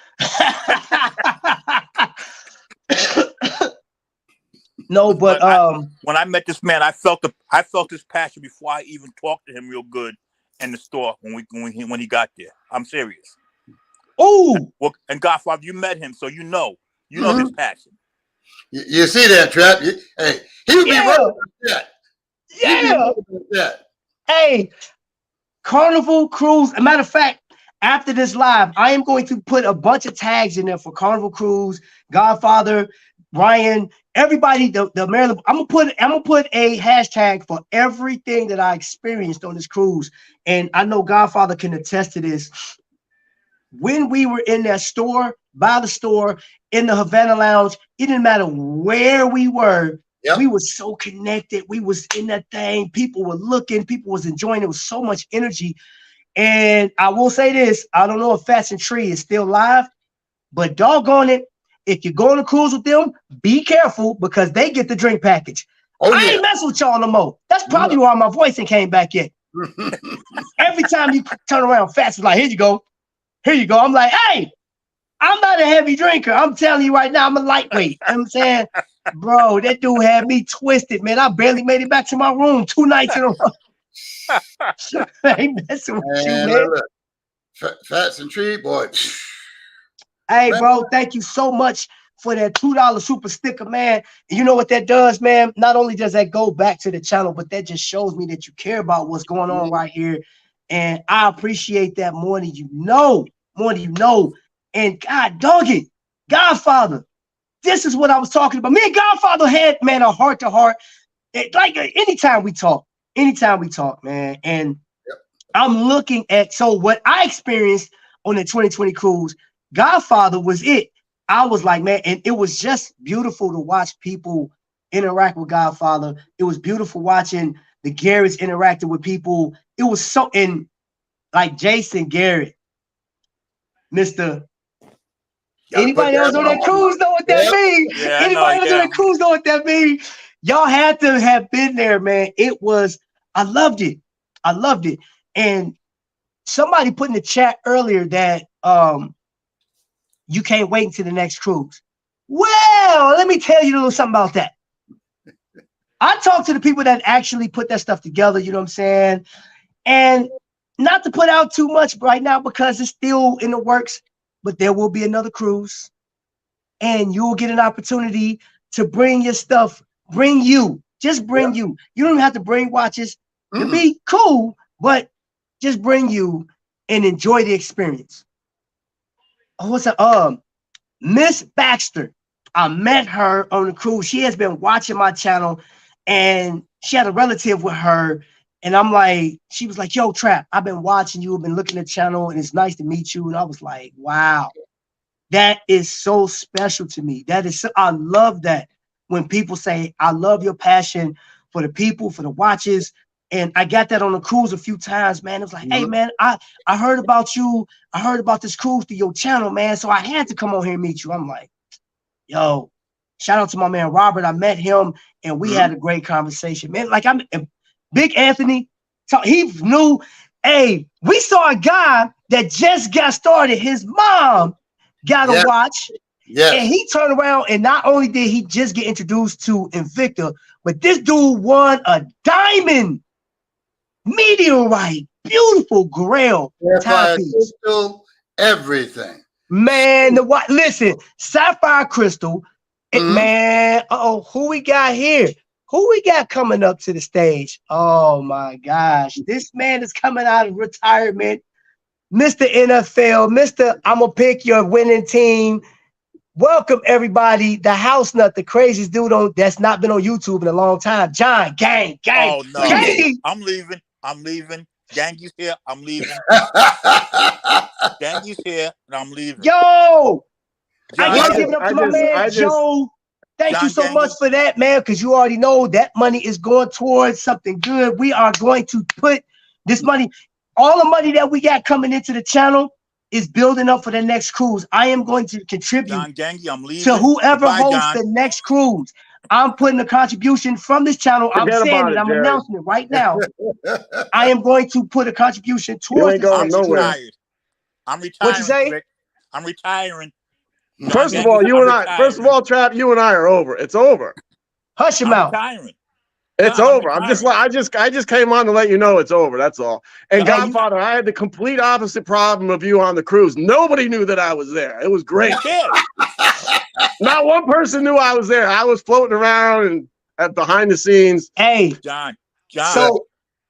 No, but when I met this man, I felt his passion before I even talked to him real good in the store when he got there. I'm serious. Oh, and Godfather, you met him, so you know his passion. You see that, Trap? Hey, he would be right about that. Yeah. Hey, Carnival Cruise. As a matter of fact, after this live, I am going to put a bunch of tags in there for Carnival Cruise, Godfather, Ryan, everybody. The Maryland. I'm gonna put a hashtag for everything that I experienced on this cruise, and I know Godfather can attest to this. When we were in that store, by the store, in the Havana Lounge, it didn't matter where we were. Yep. We were so connected. We was in that thing. People were looking. People was enjoying. It was so much energy. And I will say this. I don't know if Fats and Tree is still live, but doggone it, if you go on a cruise with them, be careful because they get the drink package. I ain't messing with y'all no more. That's probably why my voice ain't came back yet. Every time you turn around, Fats is like, here you go. Here you go. I'm like, hey, I'm not a heavy drinker. I'm telling you right now, I'm a lightweight. You know what I'm saying? Bro, that dude had me twisted, man. I barely made it back to my room 2 nights in a row. I ain't messing with you, man. Fats and Tree, boy. Hey, bro, thank you so much for that $2 super sticker, man. And you know what that does, man? Not only does that go back to the channel, but that just shows me that you care about what's going on right here. And I appreciate that more than you know. More than you know. And God dog it, Godfather, this is what I was talking about. Me and Godfather had, man, a heart-to-heart. Like anytime we talk, man. And I'm looking at, so what I experienced on the 2020 cruise, Godfather was it. I was like, man, and it was just beautiful to watch people interact with Godfather. It was beautiful watching the Garretts interacting with people. It was so, and like Jason Garrett, Mr. Anybody else on that cruise know what that means? Yeah, anybody else on that cruise know what that means? Y'all had to have been there, man. It was, I loved it. I loved it. And somebody put in the chat earlier that you can't wait until the next cruise. Well, let me tell you a little something about that. I talked to the people that actually put that stuff together, you know what I'm saying? And not to put out too much right now because it's still in the works, but there will be another cruise and you'll get an opportunity to bring your stuff, just bring you. You don't even have to bring watches to be cool, but just bring you and enjoy the experience. Oh, what's that? Miss Baxter. I met her on the cruise. She has been watching my channel and she had a relative with her. And I'm like, she was like, yo, Trap, I've been watching you. I've been looking at the channel and it's nice to meet you. And I was like, wow, that is so special to me. That is, I love that when people say, I love your passion for the people, for the watches. And I got that on the cruise a few times, man. It was like, hey, man, I heard about you. I heard about this cruise through your channel, man. So I had to come on here and meet you. I'm like, yo, shout out to my man Robert. I met him and we had a great conversation, man. Like Big Anthony, he knew, hey, we saw a guy that just got started. His mom got a watch. Yeah. And he turned around and not only did he just get introduced to Invicta, but this dude won a diamond meteorite, beautiful grail timepiece. Everything. Man, listen, sapphire crystal. Man, who we got here? Who we got coming up to the stage? Oh my gosh, this man is coming out of retirement. Mr. NFL, Mr. I'm gonna pick your winning team. Welcome everybody. The house nut, the craziest dude that's not been on YouTube in a long time. John, gang. Oh no, gang. I'm leaving. Gang is here. I'm leaving. Gang is here, and I'm leaving. Yo, I gotta give it up to my man Joe. Thank you so much for that, man, because you already know that money is going towards something good. We are going to put this money, all the money that we got coming into the channel is building up for the next cruise. I am going to contribute to whoever hosts the next cruise. I'm putting a contribution from this channel. I'm saying it. I'm announcing it right now. I am going to put a contribution towards this next cruise. I'm retiring. What you say? Rick. I'm retiring. First of all, Trap, you and I are over. It's over. Hush your mouth. It's over. I just came on to let you know it's over. That's all. And Godfather, I had the complete opposite problem of you on the cruise. Nobody knew that I was there. It was great. Not one person knew I was there. I was floating around and at behind the scenes. Hey, John.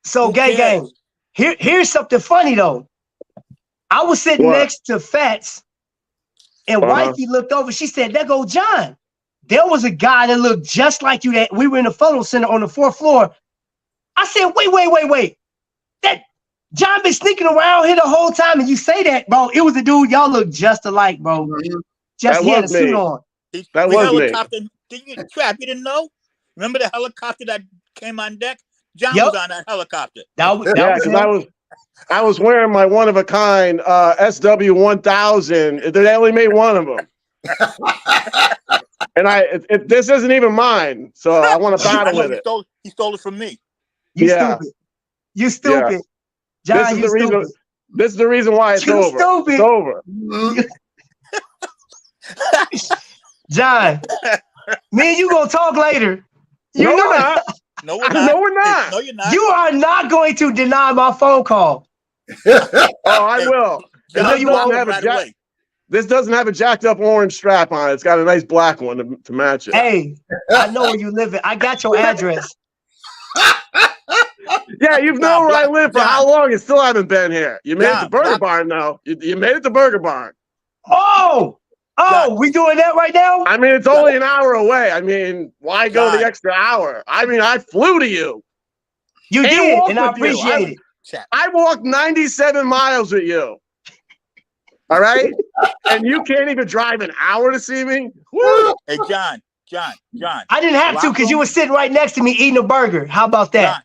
So gang. Here's something funny though. I was sitting next to Fats, and wifey looked over. She said, "There go John." There was a guy that looked just like you. That we were in the photo center on the 4th floor. I said, "Wait! That John been sneaking around here the whole time, and you say that, bro? It was a dude. Y'all look just alike, bro. Just he had a suit on. That was me. Trap, you didn't know? Remember the helicopter that came on deck? John was on that helicopter. Because I was wearing my one of a kind SW1000. They only made one of them. And this isn't even mine, so I want to battle with it. He stole it from me. You stupid. Yeah. John, this is the reason why it's over. Stupid. It's over. John, me and you gonna talk later. No, we're not. No, we're not. No, we're not. No, you're not. You are not going to deny my phone call. Oh, I will. John, this doesn't have a jacked up orange strap on it. It's got a nice black one to match it. Hey, I know where you live at. I got your address. Yeah, you've known where I live for how long and still haven't been here. You made it to Burger Barn now. You made it to Burger Barn. Oh, we doing that right now? I mean, it's only an hour away. I mean, why go the extra hour? I mean, I flew to you. You did, and I appreciate it. I walked 97 miles with you. All right? And you can't even drive an hour to see me? Woo! Hey, John. I didn't have to because you were sitting right next to me eating a burger. How about that?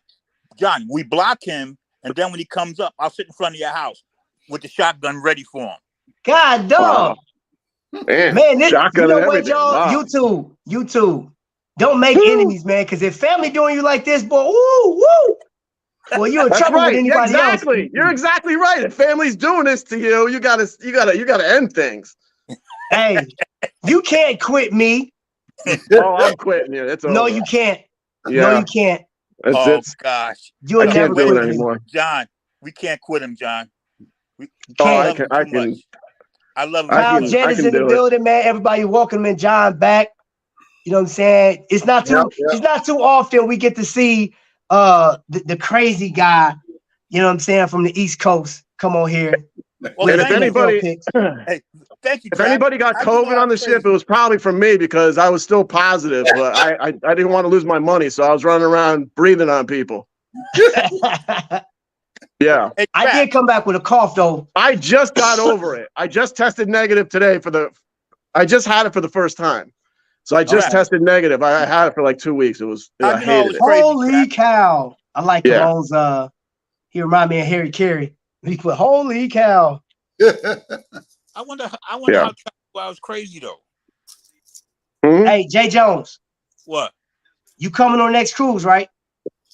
John, we block him, and then when he comes up, I'll sit in front of your house with the shotgun ready for him. God, dog. Man, this, you know what, y'all? Wow. YouTube. Don't make enemies, man, because if family doing you like this, boy, well, you're in trouble with anybody else. You're exactly right. If family's doing this to you, you gotta end things. Hey, you can't quit me. Oh, I'm quitting you. It's over. No, you can't. Yeah. No, you can't. Gosh. You'll never do quit it anymore. John, we can't quit him, John. I can. I love him. Kyle Jen is in the building, man. Everybody welcome him, John, back. You know what I'm saying? It's not too often we get to see the crazy guy, you know what I'm saying, from the East Coast come on here. Well, and if anybody got COVID on the ship, it was probably from me because I was still positive, but I didn't want to lose my money, so I was running around breathing on people. Yeah. Hey, I did come back with a cough though. I just got over it. I just tested negative today I just had it for the first time. So I just tested negative. I had it for like 2 weeks. I hated it. Holy cow! I like Cologne's. He remind me of Harry Carey. He put holy cow. I wonder how Trap was crazy though. Mm-hmm. Hey, Jay Jones. What? You coming on next cruise, right?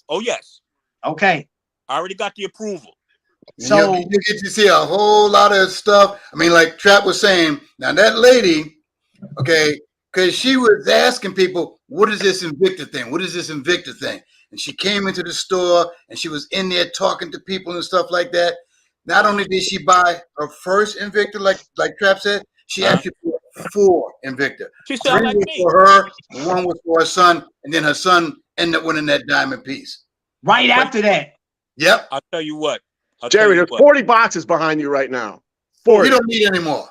Oh yes. Okay. I already got the approval. So you get to see a whole lot of stuff. I mean, like Trap was saying, now that lady, okay, because she was asking people, what is this Invicta thing? What is this Invicta thing? And she came into the store and she was in there talking to people and stuff like that. Not only did she buy her first Invicta, like Trap said, she actually bought 4 Invicta. She sounded like me. For her, 1 was for her son, and then her son ended up winning that diamond piece. Right after that. Yep. I'll tell you what. Jerry, there's 40 boxes behind you right now. 40. You don't need any more.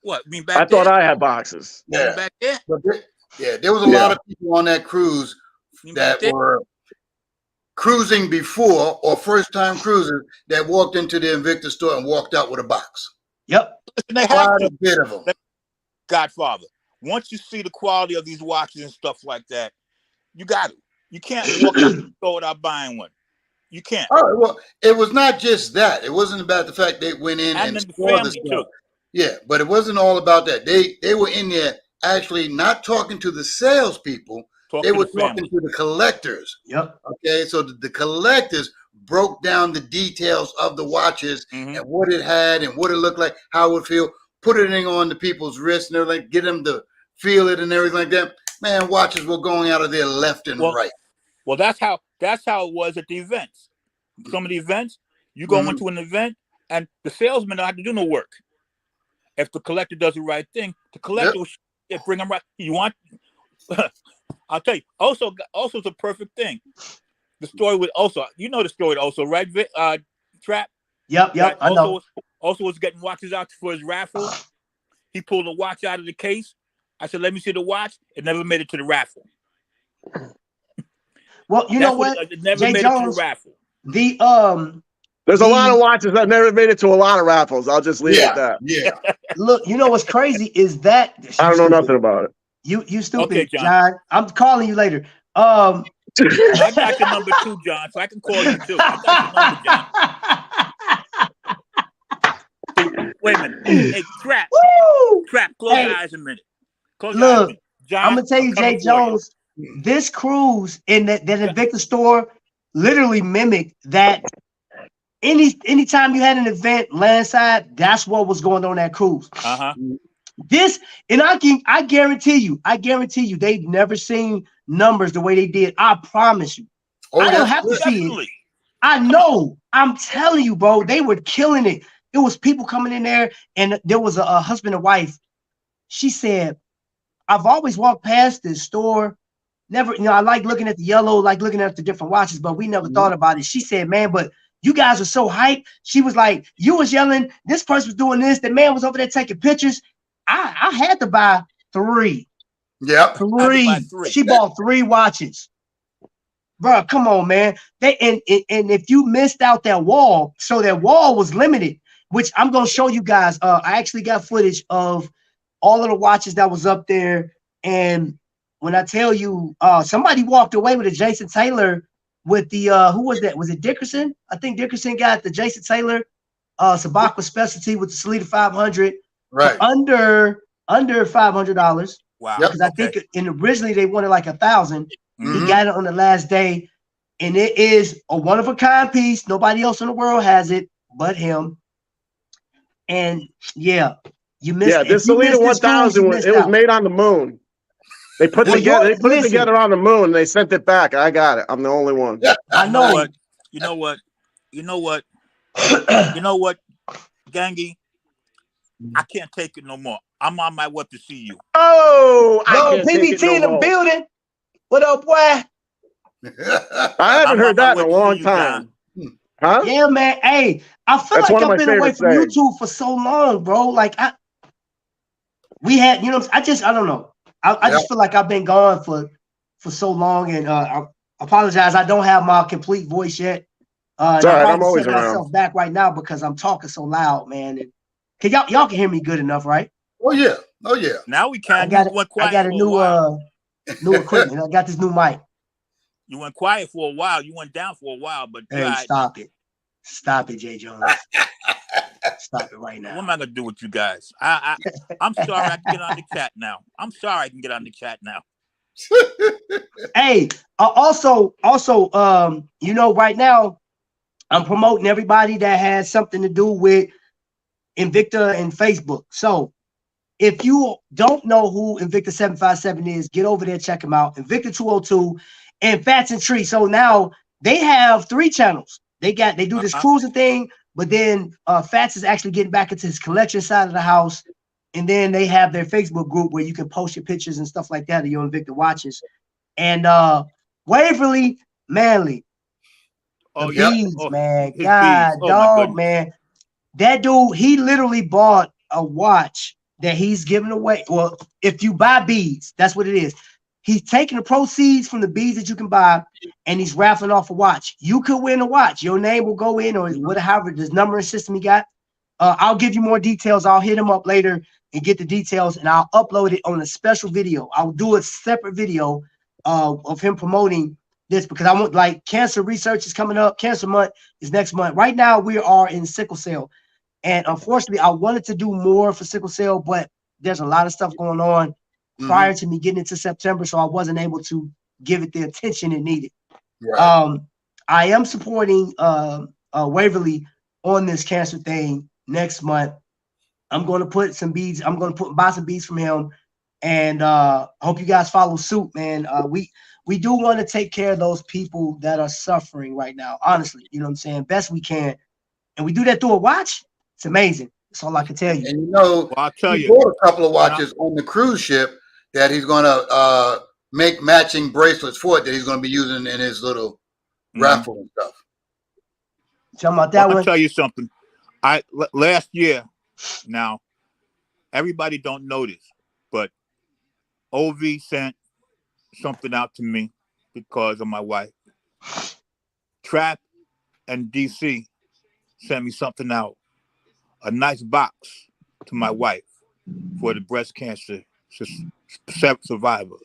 What? I mean, back I thought I had boxes. Yeah. Back there? There was a lot of people on that cruise that were cruising before or first-time cruisers that walked into the Invicta store and walked out with a box. Yep. They quite a bit of them. Godfather, once you see the quality of these watches and stuff like that, you got it. You can't walk out the store without buying one. You can't. Oh, well, it was not just that. It wasn't about the fact they went in and saw the stuff. Too. Yeah, but it wasn't all about that. They were in there actually not talking to the salespeople. They were talking to the collectors. Yep. Okay, so the collectors broke down the details of the watches and what it had and what it looked like, how it would feel, put it on the people's wrists and everything, get them to feel it and everything like that. Man, watches were going out of there left and right. Well, that's how it was at the events. Some of the events, you go into an event and the salesman don't have to do no work. If the collector does the right thing, the collector will bring them right. You want? I'll tell you. Also, it's a perfect thing. The story with you know the story also, right? Trap. Yep. I know. Also was getting watches out for his raffle. He pulled a watch out of the case. I said, "Let me see the watch." It never made it to the raffle. Well, you know what? It never made it to the raffle. There's a lot of watches that never made it to a lot of raffles. I'll just leave it at that. Yeah. Look, you know what's crazy is that I don't know nothing about it. You stupid, okay, John. I'm calling you later. I got the number 2, John, so I can call you too. I got the number, John. Wait a minute. Hey, Trap. Close your eyes a minute. Look, John, I'm gonna tell you, Jay Jones. This cruise in that Invicta store literally mimicked that. Anytime you had an event landside, that's what was going on that cruise. This, and I guarantee you, they've never seen numbers the way they did. I promise you. I don't have to see it. I know. I'm telling you, bro. They were killing it. It was people coming in there, and there was a husband and wife. She said, "I've always walked past this store. Never, I like looking at the yellow, like looking at the different watches, but we never thought about it." She said, "Man, but you guys were so hyped." She was like, "You was yelling. This person was doing this. The man was over there taking pictures. I had to buy 3. Yep. 3. She bought 3 watches. Bro, come on, man. And if you missed out that wall, so that wall was limited, which I'm gonna show you guys. I actually got footage of all of the watches that was up there. And when I tell you, somebody walked away with a Jason Taylor with the who was that? Was it Dickerson? I think Dickerson got the Jason Taylor Sabacqua specialty with the Salida 500, right? Under $500. Wow. Because I think originally they wanted like 1,000. He got it on the last day, and it is a one of a kind piece. Nobody else in the world has it but him. And you missed. Yeah, this Salida 1000 was made on the moon. They put it together on the moon and they sent it back. I got it. I'm the only one. I know. You know what, Gangi? I can't take it no more. I'm on my way to see you. Oh, PBT in the building. What up, boy? I haven't heard that in a long time. Huh? Yeah, man. Hey, I feel like I've been away from YouTube for so long, bro. Like we had, I don't know. I just feel like I've been gone for so long, and I apologize. I don't have my complete voice yet. It's all right, I'm always around. Myself back right now because I'm talking so loud, man. And y'all can hear me good enough, right? Oh yeah. Oh yeah. Now we can. I got You went quiet I got a for a while. new equipment. I got this new mic. You went quiet for a while. You went down for a while, but hey, right stop it. Stop it, Jay Jones. Stop it right now. What am I gonna do with you guys? I'm sorry I can get on the chat now. I'm sorry I can get on the chat now. Hey, also, you know, right now I'm promoting everybody that has something to do with Invicta and Facebook. So if you don't know who Invicta 757 is, get over there, check them out. Invicta 202 and Fats and Tree. So now they have 3 channels. They do this cruising thing, but then Fats is actually getting back into his collection side of the house. And then they have their Facebook group where you can post your pictures and stuff like that of your Invicta watches. And Waverly Manley. The beads, man. God, dog, man. That dude, he literally bought a watch that he's giving away. Well, if you buy beads, that's what it is. He's taking the proceeds from the beads that you can buy, and he's raffling off a watch. You could win a watch. Your name will go in, or whatever this numbering system he got. I'll give you more details. I'll hit him up later and get the details, and I'll upload it on a special video. I'll do a separate video of him promoting this, because I want, like, cancer research is coming up. Cancer month is next month. Right now, we are in sickle cell. And unfortunately, I wanted to do more for sickle cell, but there's a lot of stuff going on prior to me getting into September, so I wasn't able to give it the attention it needed. Right. I am supporting Waverly on this cancer thing next month. I'm going to put some beads. I'm going to buy some beads from him, and I hope you guys follow suit, man. We do want to take care of those people that are suffering right now, honestly. You know what I'm saying? Best we can, and we do that through a watch. It's amazing. That's all I can tell you. And you know, well, I'll tell you, bought a couple of watches on the cruise ship that he's going to make matching bracelets for it that he's going to be using in his little raffle and stuff. Tell about that one. I'll tell you something. Last year, now everybody don't know this, but OV sent something out to me because of my wife. Trap and DC sent me something out. A nice box to my wife for the breast cancer survivor.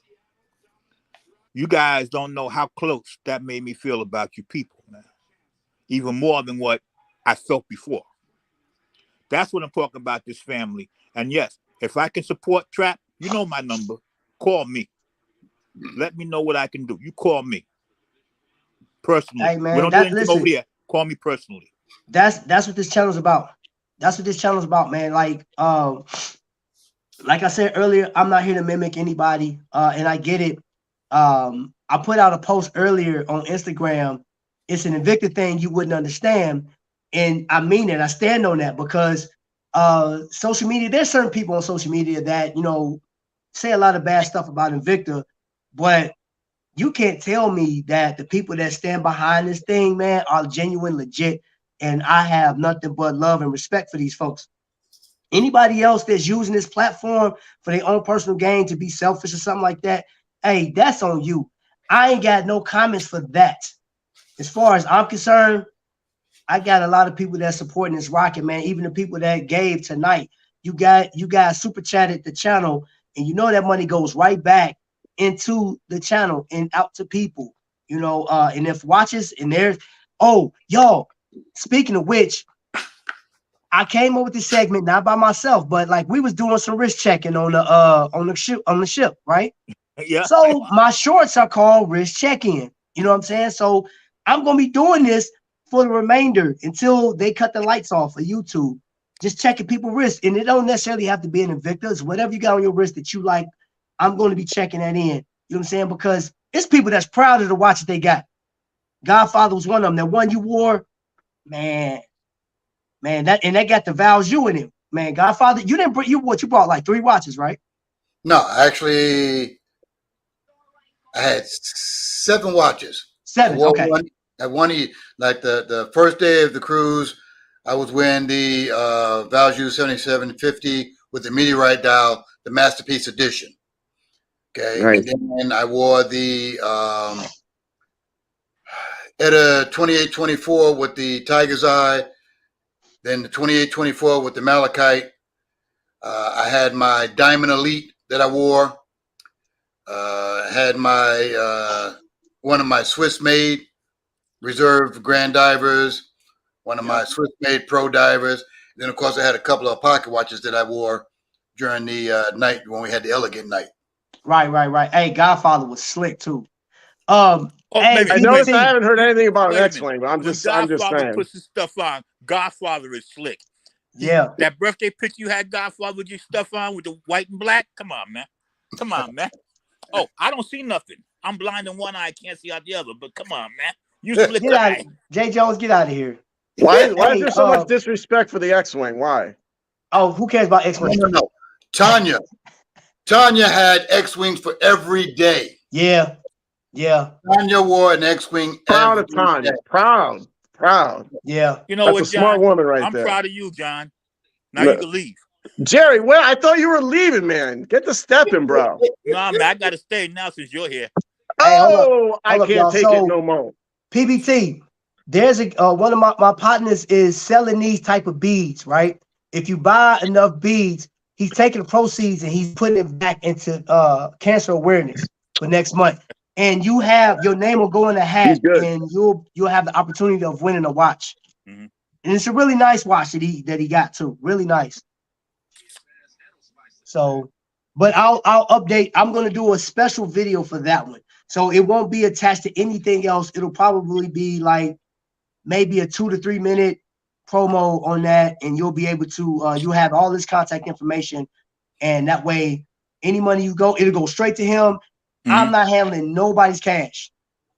You guys don't know how close that made me feel about you people, man. Even more than what I felt before. That's what I'm talking about, this family. And yes, if I can support Trap, you know my number. Call me. Let me know what I can do. You call me personally. Hey, man, we don't do anything over there. Call me personally. That's what this channel's about. That's what this channel's about, man. Like I said earlier, I'm not here to mimic anybody, and I get it. I put out a post earlier on Instagram. It's an Invicta thing you wouldn't understand, and I mean it. I stand on that, because social media, there's certain people on social media that, you know, say a lot of bad stuff about Invicta, but you can't tell me that the people that stand behind this thing, man, are genuine, legit. And I have nothing but love and respect for these folks. Anybody else that's using this platform for their own personal gain, to be selfish or something like that, hey, that's on you. I ain't got no comments for that. As far as I'm concerned, I got a lot of people that's supporting this rocket, man. Even the people that gave tonight, you guys super chatted the channel, and you know that money goes right back into the channel and out to people, you know. And if watches and there's, oh, y'all. Speaking of which, I came up with this segment not by myself, but like we was doing some wrist checking on the ship, right? Yeah. So my shorts are called wrist check-in. You know what I'm saying? So I'm gonna be doing this for the remainder until they cut the lights off of YouTube. Just checking people's wrists, and it don't necessarily have to be an Invicta. It's whatever you got on your wrist that you like. I'm going to be checking that in. You know what I'm saying? Because it's people that's proud of the watch that they got. Godfather was one of them. That one you wore. Man, that got the value in it, man. Godfather, you didn't bring you bought like 3 watches, right? No, actually, I had 7 watches. 7, okay. Like the first day of the cruise, I was wearing the Value 7750 with the meteorite dial, the Masterpiece Edition. Okay, right. And then I wore the Etta 2824 with the Tiger's Eye, then the 2824 with the Malachite. I had my Diamond Elite that I wore. Had my one of my Swiss made reserve grand divers, one of my Swiss made pro divers. Then of course I had a couple of pocket watches that I wore during the night when we had the elegant night. Right. Hey, Godfather was slick too. Oh, hey, I noticed I haven't heard anything about an X-Wing, but I'm just Godfather saying. puts his stuff on, Godfather is slick. Yeah. That birthday picture you had Godfather with your stuff on with the white and black. Come on, man. Oh, I don't see nothing. I'm blind in one eye, can't see out the other. But come on, man. You slick guy. J. Jones, get out of here. Why is there so much disrespect for the X-Wing? Why? Oh, who cares about X-Wing? No. Tanya had X-Wings for every day. Yeah. Tanya wore an X-Wing. Proud of Tanya. Proud. Yeah. You know That's what, a smart woman right I'm there. I'm proud of you, John. Now you can leave. Jerry, I thought you were leaving, man. Get the stepping, bro. No, man, I gotta stay now since you're here. Hey, I can't take it no more. PBT, there's one of my partners is selling these type of beads, right? If you buy enough beads, he's taking the proceeds and he's putting it back into cancer awareness for next month. And you have your name will go in the hat, and you'll have the opportunity of winning a watch. Mm-hmm. And it's a really nice watch that he got too. Really nice. So, but I'll update. I'm gonna do a special video for that one. So it won't be attached to anything else. It'll probably be like maybe a 2 to 3 minute promo on that, and you'll be able to you'll have all his contact information, and that way any money you go, it'll go straight to him. Mm-hmm. I'm not handling nobody's cash.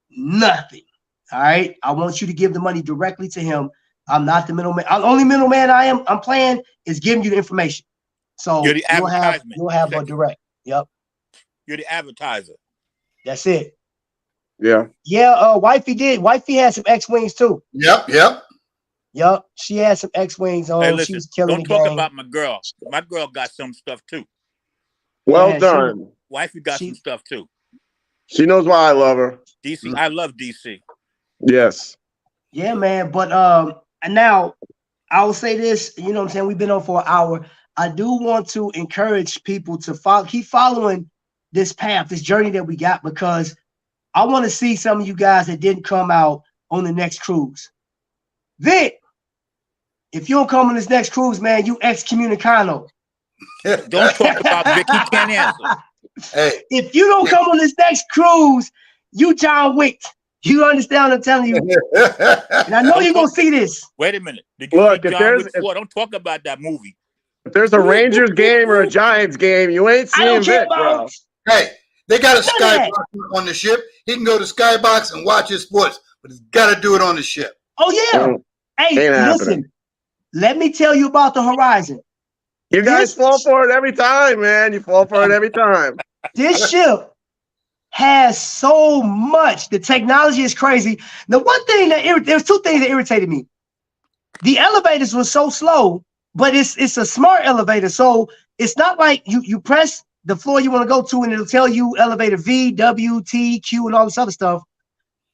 Nothing. All right. I want you to give the money directly to him. I'm not the middleman. The only middleman I'm playing is giving you the information. So you're the you'll have a direct. Yep. You're the advertiser. That's it. Yeah. Yeah. Wifey had some X-Wings too. Yep. She had some X-Wings on. Hey, listen, she was killing don't talk about my girl. My girl got some stuff too. Well done. Wifey got some stuff too. She knows why I love her. DC, I love DC. Yes. Yeah, man. But and now I will say this, you know what I'm saying? We've been on for an hour. I do want to encourage people to keep following this path, this journey that we got, because I want to see some of you guys that didn't come out on the next cruise. Vic, if you don't come on this next cruise, man, you excommunicado. Don't talk about Vic. He can't answer. Hey, if you don't come on this next cruise, you John Wick. You understand what I'm telling you? And I know you're going to see this. Wait a minute. Did you see John Wick 4? Don't talk about that movie. If there's a Rangers game or a Giants game, you ain't seeing Vic, bro. Hey, they got a skybox on the ship. He can go to Skybox and watch his sports, but he's got to do it on the ship. Oh, yeah. Hey, listen. Let me tell you about the Horizon. You guys fall for it every time, man. You fall for it every time. This ship has so much. The technology is crazy. The one thing there's two things that irritated me. The elevators were so slow, but it's a smart elevator. So it's not like you press the floor you want to go to and it'll tell you elevator V, W, T, Q, and all this other stuff.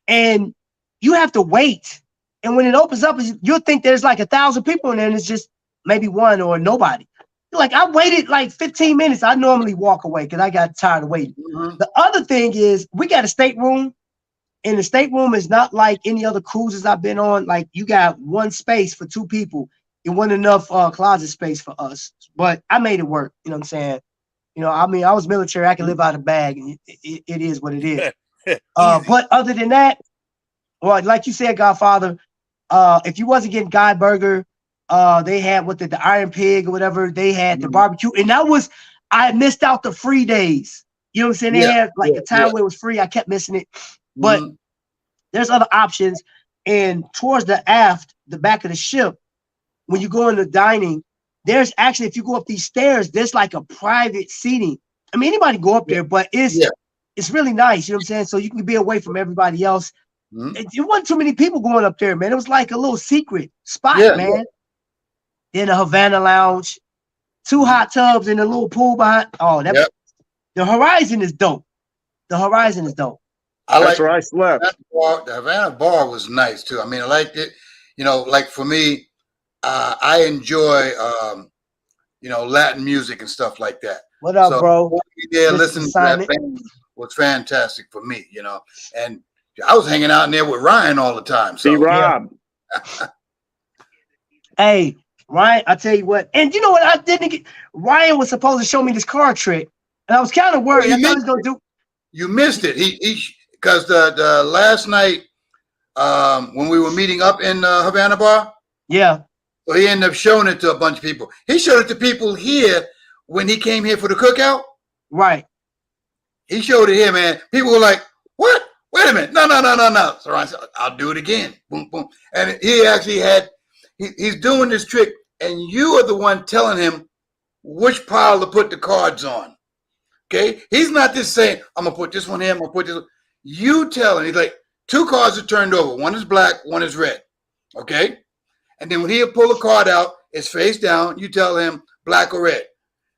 And you have to wait. And when it opens up, you'll think there's like 1,000 people in there and it's just maybe one or nobody. Like I waited like 15 minutes. I normally walk away because I got tired of waiting. Mm-hmm. The other thing is we got a stateroom, and the stateroom is not like any other cruises I've been on. Like you got one space for 2 people. It wasn't enough closet space for us, but I made it work. You know what I'm saying? You know, I mean, I was military. I can live out of a bag, and it is what it is. But other than that, well, like you said, Godfather, if you wasn't getting Guy Burger, they had the Iron Pig or whatever. They had the barbecue, and I missed out the free days. You know what I'm saying? They had like a time where it was free. I kept missing it, but there's other options. And towards the back of the ship, when you go into dining, there's actually, if you go up these stairs, there's like a private seating. I mean, anybody go up there, but it's really nice. You know what I'm saying? So you can be away from everybody else. It wasn't too many people going up there, man. It was like a little secret spot, man. In the Havana Lounge, 2 hot tubs and a little pool behind. Oh, the Horizon is dope. The Horizon is dope. That's where I slept. The Havana bar was nice too. I mean, I liked it. You know, like for me, I enjoy Latin music and stuff like that. What up, bro? Yeah, listening to that band was fantastic for me, and I was hanging out in there with Ryan all the time. So Rob. Hey, Ryan, I tell you what, and you know what? I didn't get. Ryan was supposed to show me this card trick, and I was kind of worried. I thought he was gonna do. You missed it. He because the last night when we were meeting up in Havana Bar. Yeah. So he ended up showing it to a bunch of people. He showed it to people here when he came here for the cookout. Right. He showed it here, man. People were like, "What? Wait a minute! No!" So I said, "I'll do it again." Boom, boom. And he actually he's doing this trick, and you are the one telling him which pile to put the cards on. Okay? He's not just saying, "I'm gonna put this one here. I'm gonna put this." You tell him. He's like, 2 cards are turned over. One is black. One is red. Okay? And then when he'll pull a card out, it's face down. You tell him black or red.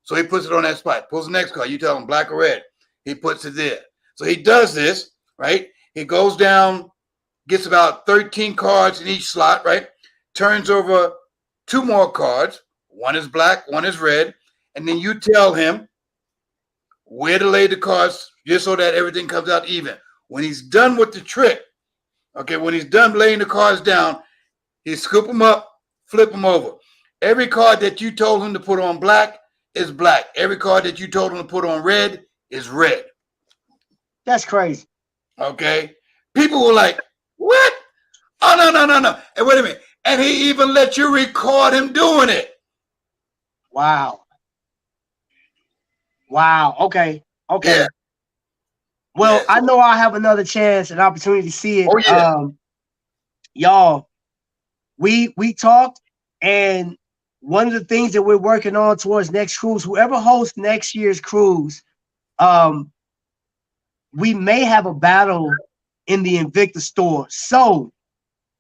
So he puts it on that spot. Pulls the next card. You tell him black or red. He puts it there. So he does this, right? He goes down, gets about 13 cards in each slot, right? Turns over 2 more cards. One is black, one is red. And then you tell him where to lay the cards just so that everything comes out even. When he's done with the trick, okay, when he's done laying the cards down, he scoop them up, flip them over. Every card that you told him to put on black is black. Every card that you told him to put on red is red. That's crazy. Okay. People were like, "What? Oh, no. And wait a minute. And he even let you record him doing it." Wow. Okay. Yeah. Well, Yeah, I know I'll have another chance and opportunity to see it. Oh, yeah. Y'all, we talked, and one of the things that we're working on towards next cruise, whoever hosts next year's cruise, we may have a battle in the Invicta store. So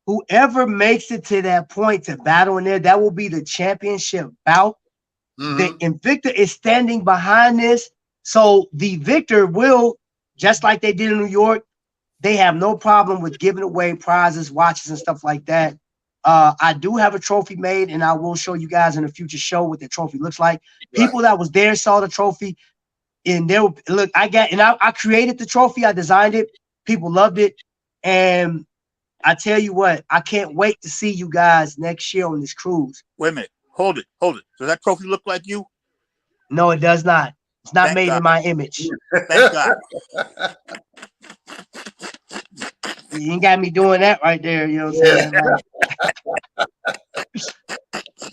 whoever makes it to that point to battle in there, that will be the championship bout. Mm-hmm. The Invicta is standing behind this. So the victor will, just like they did in New York, they have no problem with giving away prizes, watches, and stuff like that. I do have a trophy made, and I will show you guys in a future show what the trophy looks like. Right. People that was there saw the trophy, and they look. I created the trophy. I designed it. People loved it, and I tell you what, I can't wait to see you guys next year on this cruise. Wait a minute, hold it. Does that trophy look like you? No, it does not. It's not made in my image. Thank God. You ain't got me doing that right there. You know what I'm saying?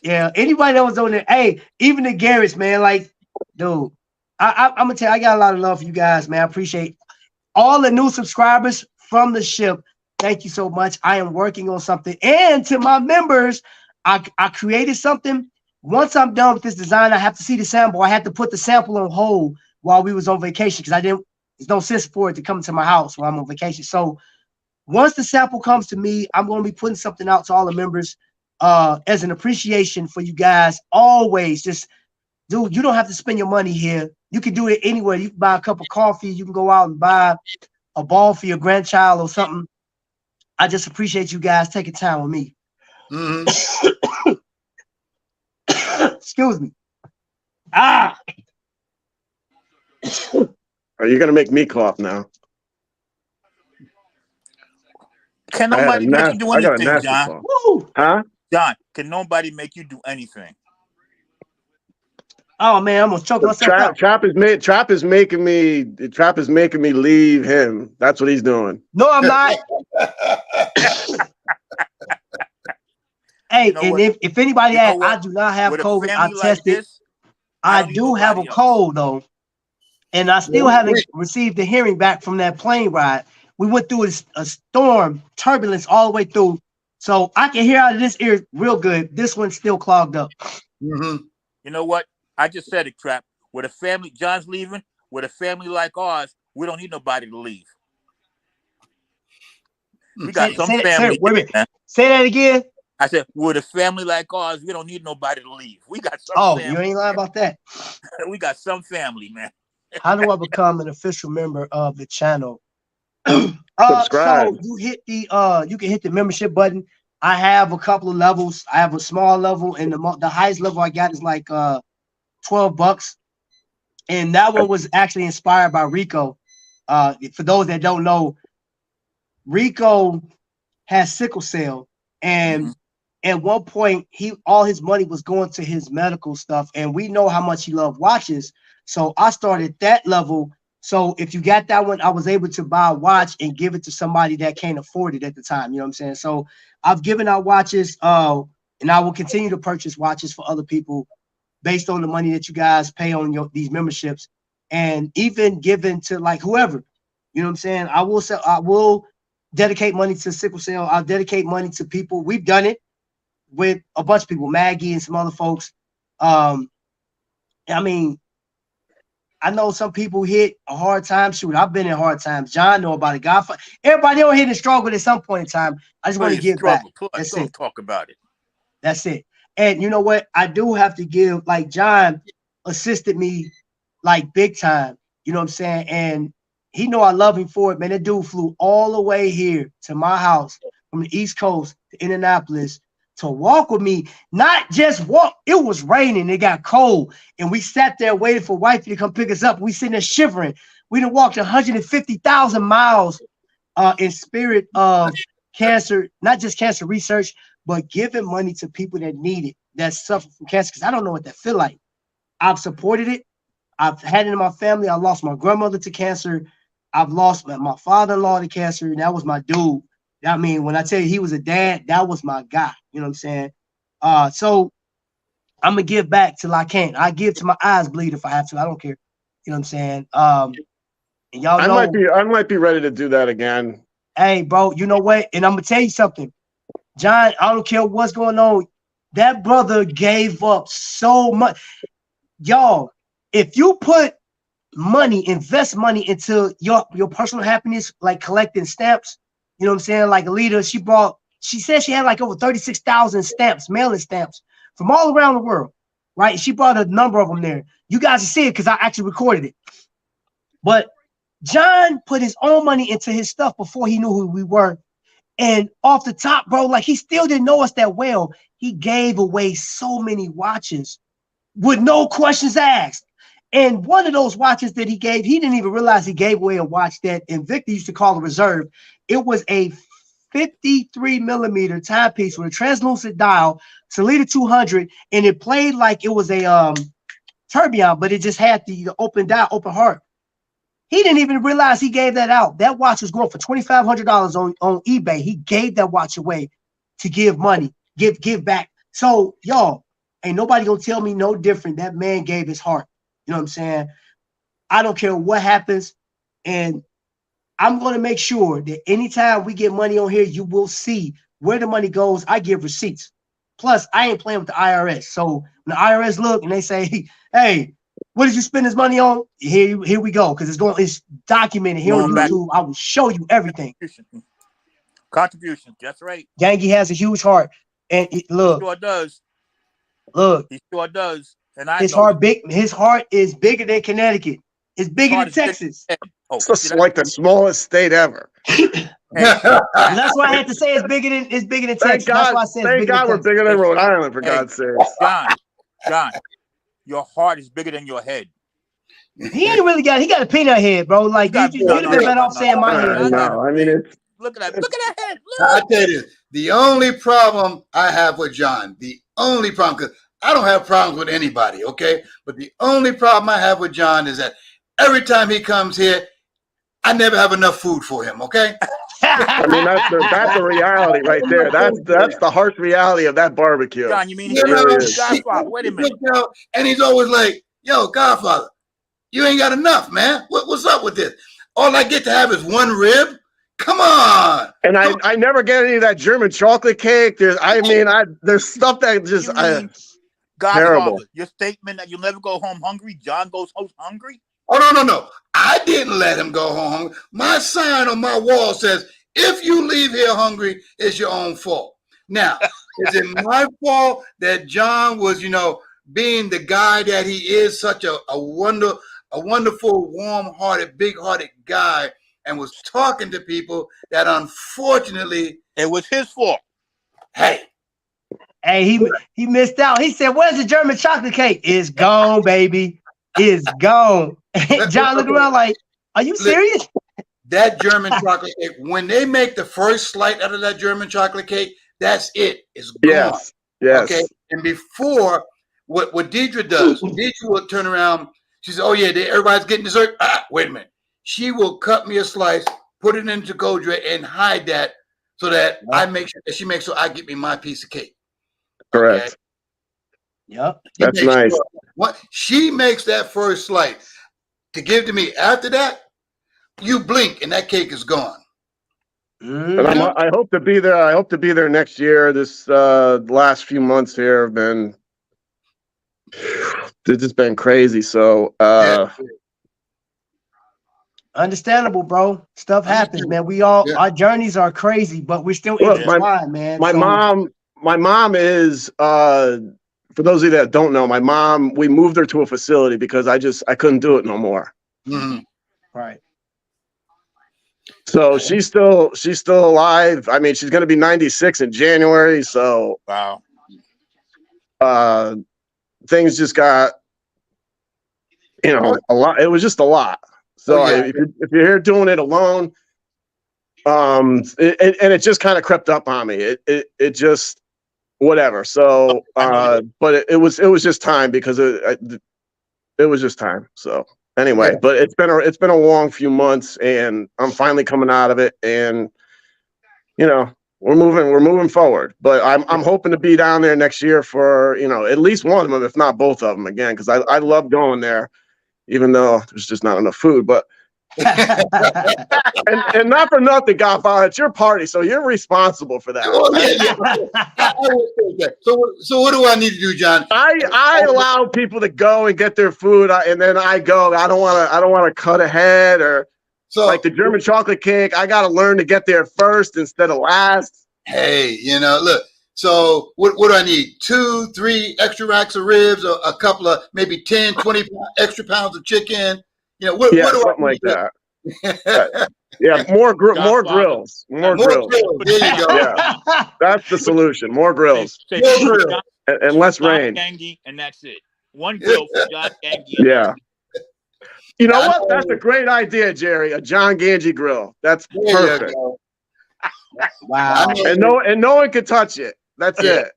Yeah. Anybody that was on there, hey, even the Garrett's, man, like, dude, I'm gonna tell you, I got a lot of love for you guys, man. I appreciate all the new subscribers from the ship. Thank you so much. I am working on something. And to my members, I created something. Once I'm done with this design, I have to see the sample. I had to put the sample on hold while we was on vacation because there's no sense for it to come to my house while I'm on vacation. So once the sample comes to me, I'm going to be putting something out to all the members as an appreciation for you guys. Always just, dude, you don't have to spend your money here. You can do it anywhere. You can buy a cup of coffee. You can go out and buy a ball for your grandchild or something. I just appreciate you guys taking time with me. Mm-hmm. Excuse me. Are you going to make me cough now? Can nobody make you do anything, John? Huh? John, can nobody make you do anything? Oh man, I'm gonna choke myself out. Trap is making me leave him. That's what he's doing. No, I'm not. Hey, and if anybody asks, I do not have COVID. I tested. I do have a cold though, and I still haven't received the hearing back from that plane ride. We went through a storm, turbulence all the way through, so I can hear out of this ear real good. This one's still clogged up. Mm-hmm. You know what? I just said it, Trap. With a family, John's leaving. With a family like ours, we don't need nobody to leave. We got family. Wait a minute. Say that again. I said, with a family like ours, we don't need nobody to leave. We got some family. You ain't lying about that. We got some family, man. How do I become an official member of the channel? Subscribe. So you can hit the membership button. I have a couple of levels. I have a small level, and the highest level I got is like $12. And that one was actually inspired by Rico. For those that don't know, Rico has sickle cell, and at one point all his money was going to his medical stuff, and we know how much he loved watches. So I started that level. So if you got that one, I was able to buy a watch and give it to somebody that can't afford it at the time. You know what I'm saying? So I've given out watches, and I will continue to purchase watches for other people based on the money that you guys pay on these memberships, and even given to like whoever. You know what I'm saying? I will dedicate money to sickle cell. I'll dedicate money to people. We've done it with a bunch of people, Maggie and some other folks. I mean, I know some people hit a hard time. Shoot, I've been in hard times. John know about it. God, everybody on here that struggled at some point in time. I just want to give back. That's it. Talk about it. That's it. And you know what? I do have to give, like, John assisted me like big time. You know what I'm saying? And he know I love him for it, man. That dude flew all the way here to my house from the East Coast to Indianapolis to walk with me. Not just walk. It was raining. It got cold. And we sat there waiting for wifey to come pick us up. We sitting there shivering. We done walked 150,000 miles in spirit of cancer, not just cancer research, but giving money to people that need it, that suffer from cancer, because I don't know what that feel like. I've supported it. I've had it in my family. I lost my grandmother to cancer. I've lost my father-in-law to cancer, and that was my dude. I mean, when I tell you he was a dad, that was my guy. You know what I'm saying? So I'm going to give back till I can. I give till my eyes bleed if I have to. I don't care. You know what I'm saying? And y'all know. I might be ready to do that again. Hey, bro, you know what? And I'm going to tell you something. John, I don't care what's going on. That brother gave up so much. Y'all, if you put money, invest money into your personal happiness, like collecting stamps, you know what I'm saying? Like Alita, she said she had like over 36,000 stamps, mailing stamps from all around the world, right? She brought a number of them there. You guys can see it because I actually recorded it. But John put his own money into his stuff before he knew who we were. And off the top, bro, like he still didn't know us that well. He gave away so many watches with no questions asked. And one of those watches that he gave, he didn't even realize he gave away a watch that Invicta used to call a reserve. It was a 53 millimeter timepiece with a translucent dial, Salida 200, and it played like it was a tourbillon, but it just had the open dial, open heart. He didn't even realize he gave that out. That watch was going for $2,500 on eBay. He gave that watch away to give money, give back. So, y'all, ain't nobody gonna tell me no different. That man gave his heart. You know what I'm saying? I don't care what happens. And I'm going to make sure that anytime we get money on here, you will see where the money goes. I give receipts. Plus, I ain't playing with the IRS. So when the IRS look and they say, hey, what did you spend this money on? Here we go. Because it's documented here on YouTube. I will show you everything. Contributions. That's right. Gangy has a huge heart. And look. He sure does. Look. He sure does. And his heart is bigger than Connecticut. It's bigger than Texas. It's like the smallest state ever. That's why I had to say it's bigger than Texas. That's why I said thank God we're bigger than Rhode Island, for God's sake. John, your heart is bigger than your head. He ain't really got. He got a peanut head, bro. Like you'd have been better off saying my head. No, I mean it's. Look at that head. I tell you, the only problem I have with John, the only problem, because I don't have problems with anybody, okay? But the only problem I have with John is that every time he comes here, I never have enough food for him, okay? I mean, that's the reality right there. That's the harsh reality of that barbecue. John, you mean he's Godfather? Wait a minute. And he's always like, yo, Godfather, you ain't got enough, man. What's up with this? All I get to have is one rib? Come on. And I never get any of that German chocolate cake. There's stuff that just Godfather, terrible. Your statement that you'll never go home hungry, John goes home hungry? Oh, no. I didn't let him go home hungry. My sign on my wall says, if you leave here hungry, it's your own fault. Now, is it my fault that John was, being the guy that he is, such a wonderful, warm-hearted, big-hearted guy, and was talking to people that unfortunately... It was his fault. Hey, Hey, he missed out. He said, "Where's the German chocolate cake? It's gone, baby. It's gone." John looked around like, "Are you serious?" That German chocolate cake, when they make the first slice out of that German chocolate cake, that's it. It's gone. Yes. Okay. And before, what Deidre does, Deidre will turn around. She says, "Oh yeah, everybody's getting dessert." Wait a minute. She will cut me a slice, put it into cold tray, and hide that so that I make sure that she makes sure I get me my piece of cake. Correct. Okay? Yep. That's nice. Sure. What she makes that first slice to give to me. After that, you blink and that cake is gone. And I hope to be there. I hope to be there next year. This last few months here have been, it's just been crazy. So understandable, bro. Stuff happens, man. We all our journeys are crazy, but we're still intertwined, man. My mom is for those of you that don't know, my mom, we moved her to a facility because I couldn't do it no more. Mm-hmm. Right. So she's still alive. I mean, she's going to be 96 in January. So wow. Things just got, a lot. It was just a lot. So if you're here doing it alone, and it just kind of crept up on me. It just whatever. So, but it was just time because it was just time. So. Anyway, but it's been a long few months, and I'm finally coming out of it, and we're moving forward. But I'm hoping to be down there next year for at least one of them, if not both of them, again, because I love going there, even though there's just not enough food. But and not for nothing, Godfather, it's your party, so you're responsible for that. So what do I need to do, John? I allow people to go and get their food, and then I go. I don't want to cut ahead or like the German chocolate cake. I got to learn to get there first instead of last. Hey, look. So what do I need? 2, 3 extra racks of ribs, or a couple of maybe 10, 20 extra pounds of chicken. What do something like that. More grills. More grills. There you go. Yeah, that's the solution. More grills. More grills. And less rain. Gangi, and that's it. One grill for John Gangi. Yeah. You know what? That's a great idea, Jerry. A John Gangi grill. That's perfect. Wow. And no one can touch it. That's it.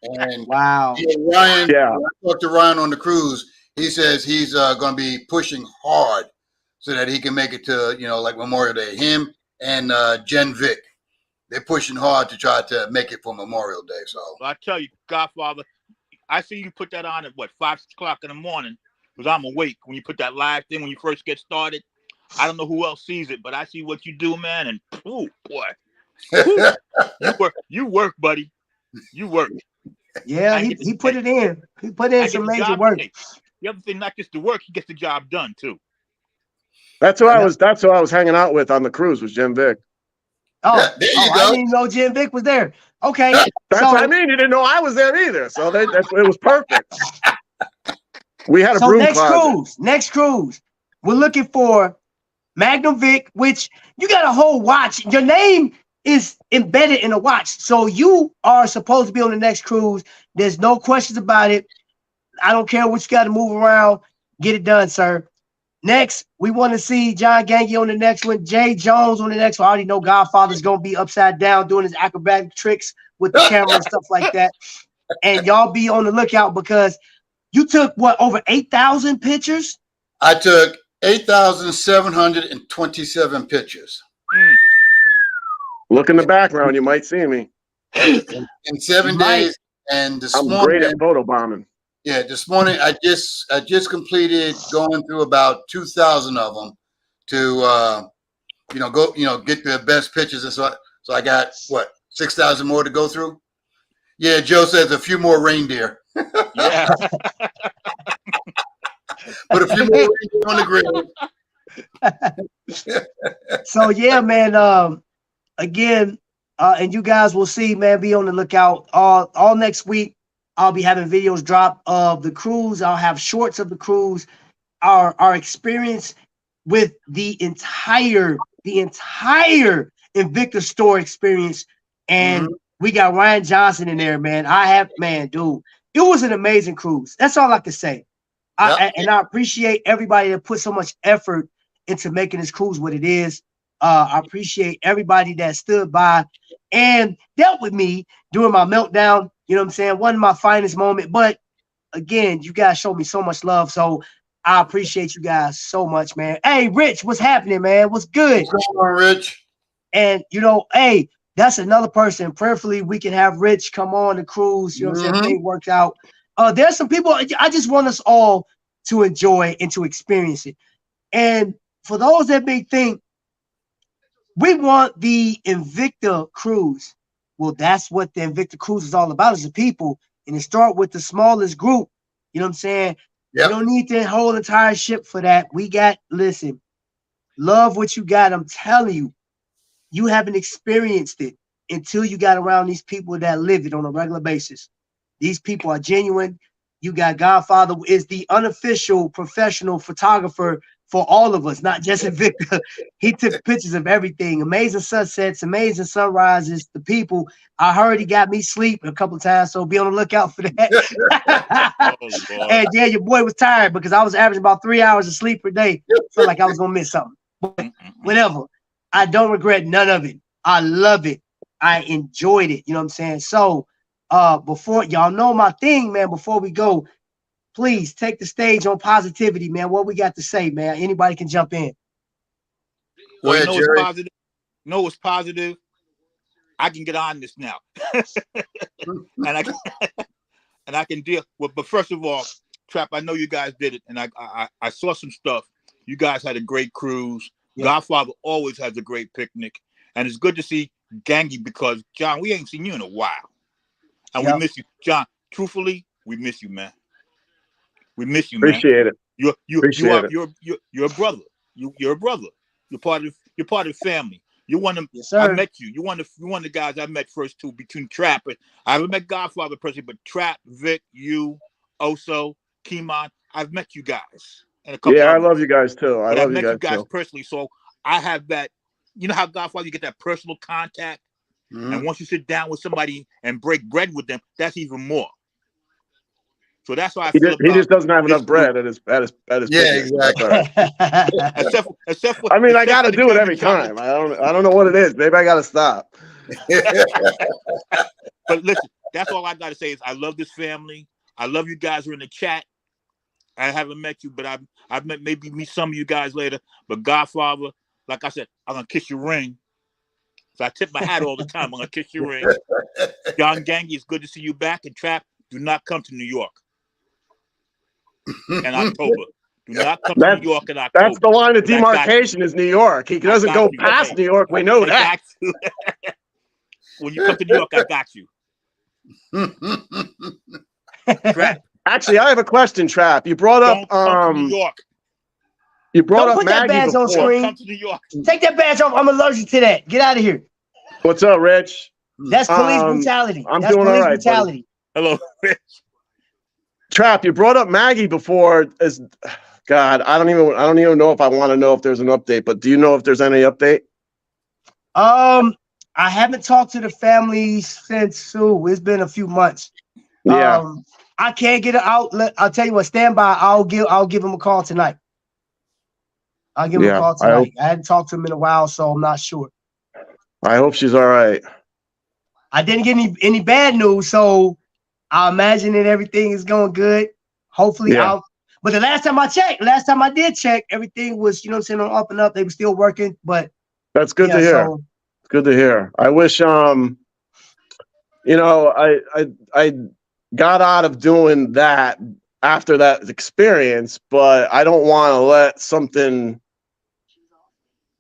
And wow. Ryan. Yeah. When I talked to Ryan on the cruise. He says he's going to be pushing hard so that he can make it to, like Memorial Day. Him and Jen Vic, they're pushing hard to try to make it for Memorial Day. So I tell you, Godfather, I see you put that on at 5, 6 o'clock in the morning because I'm awake when you put that live thing when you first get started. I don't know who else sees it, but I see what you do, man. And oh boy, you work, buddy. You work. Yeah, he put it in. He put in some major work. The other thing, not just the work, he gets the job done too. That's who I was hanging out with on the cruise was Jim Vic. Oh, there you go. I didn't know Jim Vic was there. Okay. That's what I mean. You didn't know I was there either. So it was perfect. We had a broom closet. Next cruise. We're looking for Magnum Vic, which you got a whole watch. Your name is embedded in a watch. So you are supposed to be on the next cruise. There's no questions about it. I don't care what you got to move around. Get it done, sir. Next, we want to see John Gangi on the next one. Jay Jones on the next one. I already know Godfather's going to be upside down doing his acrobatic tricks with the camera and stuff like that. And y'all be on the lookout because you took, over 8,000 pictures? I took 8,727 pictures. Look in the background. You might see me. In 7 days. And this morning, I'm great at photo bombing. Yeah, this morning I just completed going through about 2,000 of them to get the best pictures, and so I got 6,000 more to go through. Yeah, Joe says a few more reindeer. Yeah, but a few more reindeer on the grill. So yeah, man. Again, and you guys will see, man. Be on the lookout. All next week. I'll be having videos drop of the cruise. I'll have shorts of the cruise, our experience with the entire Invicta store experience. And We got Ryan Johnson in there, man. Dude, it was an amazing cruise. That's all I can say. And I appreciate everybody that put so much effort into making this cruise what it is. I appreciate everybody that stood by and dealt with me during my meltdown. You know what I'm saying? Wasn't my finest moment, but again, you guys showed me so much love. So I appreciate you guys so much, man. Hey, Rich, what's happening, man? What's good? What's going on, Rich? And, you know, hey, that's another person. Prayerfully, we can have Rich come on the cruise. You know what I'm saying? Things worked out. There's some people, I just want us all to enjoy and to experience it. And for those that may think, we want the Invicta cruise. Well, that's what the Invicta cruise is all about, is the people. And it start with the smallest group. You know what I'm saying? Yep. You don't need the whole entire ship for that. Listen, love what you got. I'm telling you, you haven't experienced it until you got around these people that live it on a regular basis. These people are genuine. You got Godfather is the unofficial professional photographer for all of us, not just Invicta. He took pictures of everything. Amazing sunsets, amazing sunrises, the people. I heard he got me sleep a couple of times, so be on the lookout for that. And yeah, your boy was tired because I was averaging about 3 hours of sleep per day. Felt like I was gonna miss something. But whatever. I don't regret none of it. I love it. I enjoyed it. You know what I'm saying? So before y'all know my thing, man, before we go, please take the stage on positivity, man. What we got to say, man. Anybody can jump in. Well, you know what's positive? You know what's positive? I can get on this now. and I can deal with, but first of all, Trap, I know you guys did it, and I saw some stuff. You guys had a great cruise. Yeah. Godfather always has a great picnic. And it's good to see Gangy because, John, we ain't seen you in a while. And we miss you. John, truthfully, we miss you, man. We miss you, man. Appreciate it. You're a brother. You're a brother. You're part of the family. You're one of them. Yes, sir. I met you. You're one of the guys I met first too, between Trap and I haven't met Godfather personally, but Trap, Vic, you, Oso, Kimon, I've met you guys. And a couple I love you guys too. I've met you guys personally. So I have that, you know how Godfather, you get that personal contact. And once you sit down with somebody and break bread with them, that's even more. So that's why I feel he just doesn't have enough bread at his yeah, exactly. except for I mean, I got to do it every time. I don't know what it is. Maybe I got to stop. But listen, that's all I got to say is I love this family. I love you guys who are in the chat. I haven't met you, but I've met maybe meet some of you guys later. But Godfather, like I said, I'm gonna kiss your ring. So I tip my hat all the time. I'm gonna kiss your ring. John Gangy, it's good to see you back. And Trap, do not come to New York in October. Do not come to New York in October. That's the line of demarcation is New York. He doesn't go past New York. We know that. When you come to New York, I got you. Trap. Actually, I have a question, Trap. You brought up New York. You brought up put Maggie that badge on screen. Come to New York. Take that badge off. I'm allergic to that. Get out of here. What's up, Rich? That's police brutality. That's doing police all right, brutality. Buddy. Hello, Rich. Trap, you brought up Maggie before. God, I don't even know if I want to know if there's an update. But do you know if there's any update? I haven't talked to the family since it's been a few months. Yeah. I can't get an outlet. I'll tell you what, stand by. I'll give him a call tonight. I'll give him a call tonight. I hadn't talked to him in a while, so I'm not sure. I hope she's all right. I didn't get any bad news, so I imagine that everything is going good. Hopefully, but the last time I did check, everything was, you know what I'm saying, on up and up. They were still working, but that's good to hear. So, it's good to hear. I wish, I got out of doing that after that experience, but I don't want to let something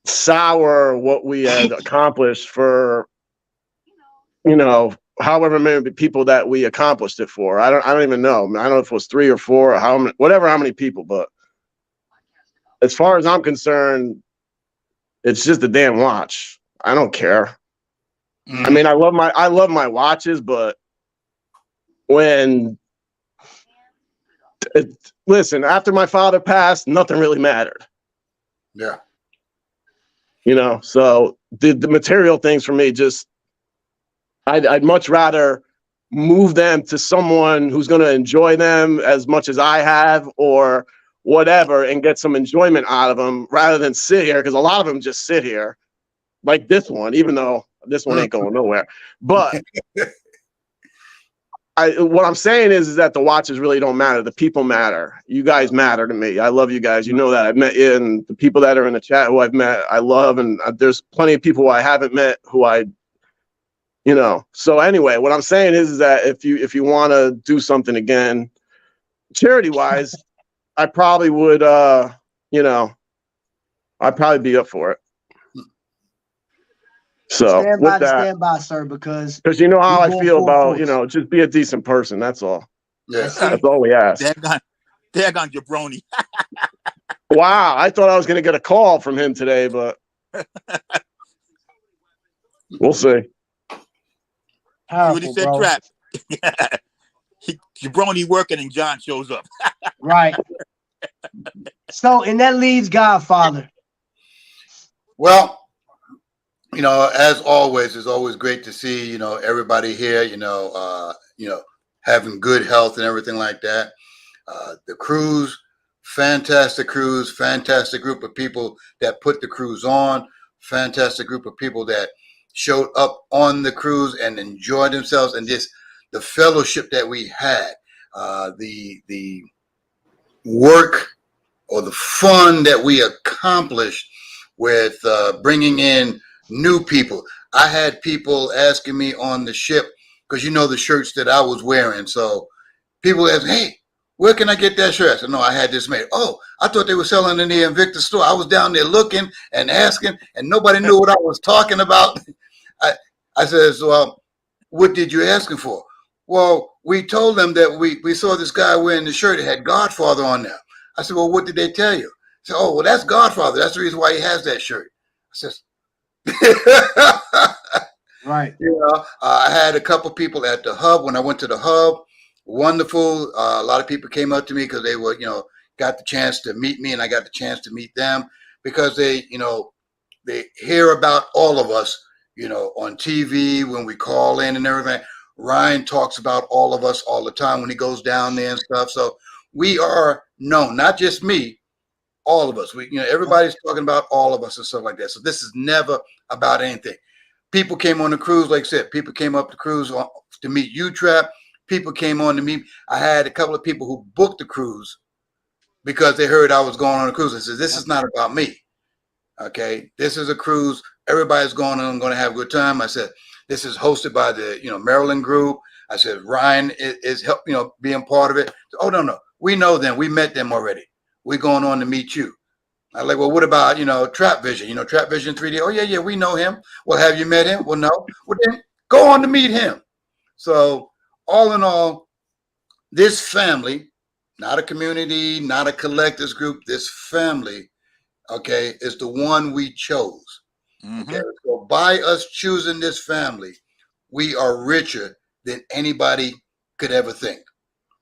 sour what we had accomplished for, however many people that we accomplished it for. I don't even know. I don't know if it was 3 or 4 or how many people, but as far as I'm concerned, it's just a damn watch. I don't care. I mean, I love my watches, but listen, after my father passed, nothing really mattered. Yeah. So the material things for me just I'd much rather move them to someone who's going to enjoy them as much as I have, or whatever, and get some enjoyment out of them rather than sit here, because a lot of them just sit here like this one, even though this one ain't going nowhere. But what I'm saying is that the watches really don't matter. The people matter. You guys matter to me. I love you guys. You know that. I've met you, and the people that are in the chat who I've met, I love. And there's plenty of people who I haven't met who I, you know. So anyway, what I'm saying is that if you want to do something again, charity wise, I probably would, you know, I'd probably be up for it. So stand by, sir, because you know how I feel about, you know, just be a decent person. That's all. Yeah. That's all we ask. Daggone jabroni. Wow. I thought I was going to get a call from him today, but we'll see. Powerful, what he said, bro. Trap. Jabroni working and John shows up. Right. So, and that leaves Godfather. Well, you know, as always, it's always great to see, you know, everybody here, you know, having good health and everything like that. The cruise, fantastic group of people that put the cruise on, fantastic group of people that showed up on the cruise and enjoyed themselves, and just the fellowship that we had, the work or the fun that we accomplished with bringing in new people. I had people asking me on the ship, because you know the shirts that I was wearing. So people asked, hey, where can I get that shirt? I said, no, I had this made. Oh, I thought they were selling in the Invicta store. I was down there looking and asking, and nobody knew what I was talking about. I said, well, what did you ask him for? Well, we told them that we saw this guy wearing the shirt that had Godfather on there. I said, well, what did they tell you? He said, oh, well, that's Godfather. That's the reason why he has that shirt. I said, right. You know, I had a couple people at the hub when I went to the hub. Wonderful. A lot of people came up to me because they were, you know, got the chance to meet me, and I got the chance to meet them, because they, you know, they hear about all of us, you know, on TV when we call in and everything. Ryan talks about all of us all the time when he goes down there and stuff. So we are known, not just me, all of us. We, you know, everybody's talking about all of us and stuff like that. So this is never about anything. People came on the cruise, like I said, people came up the cruise to meet you, Trap. People came on to meet. I had a couple of people who booked the cruise because they heard I was going on a cruise. I said, this is not about me. Okay, this is a cruise. Everybody's going on. I'm going to have a good time. I said, this is hosted by the, you know, Maryland group. I said, Ryan is help, you know, being part of it. Oh, no. We know them. We met them already. We're going on to meet you. I'm like, well, what about, you know, Trap Vision? You know, Trap Vision 3D. Oh, yeah, we know him. Well, have you met him? Well, no. Well, then go on to meet him. So all in all, this family, not a community, not a collectors group, this family, okay, is the one we chose. Okay, so by us choosing this family, we are richer than anybody could ever think.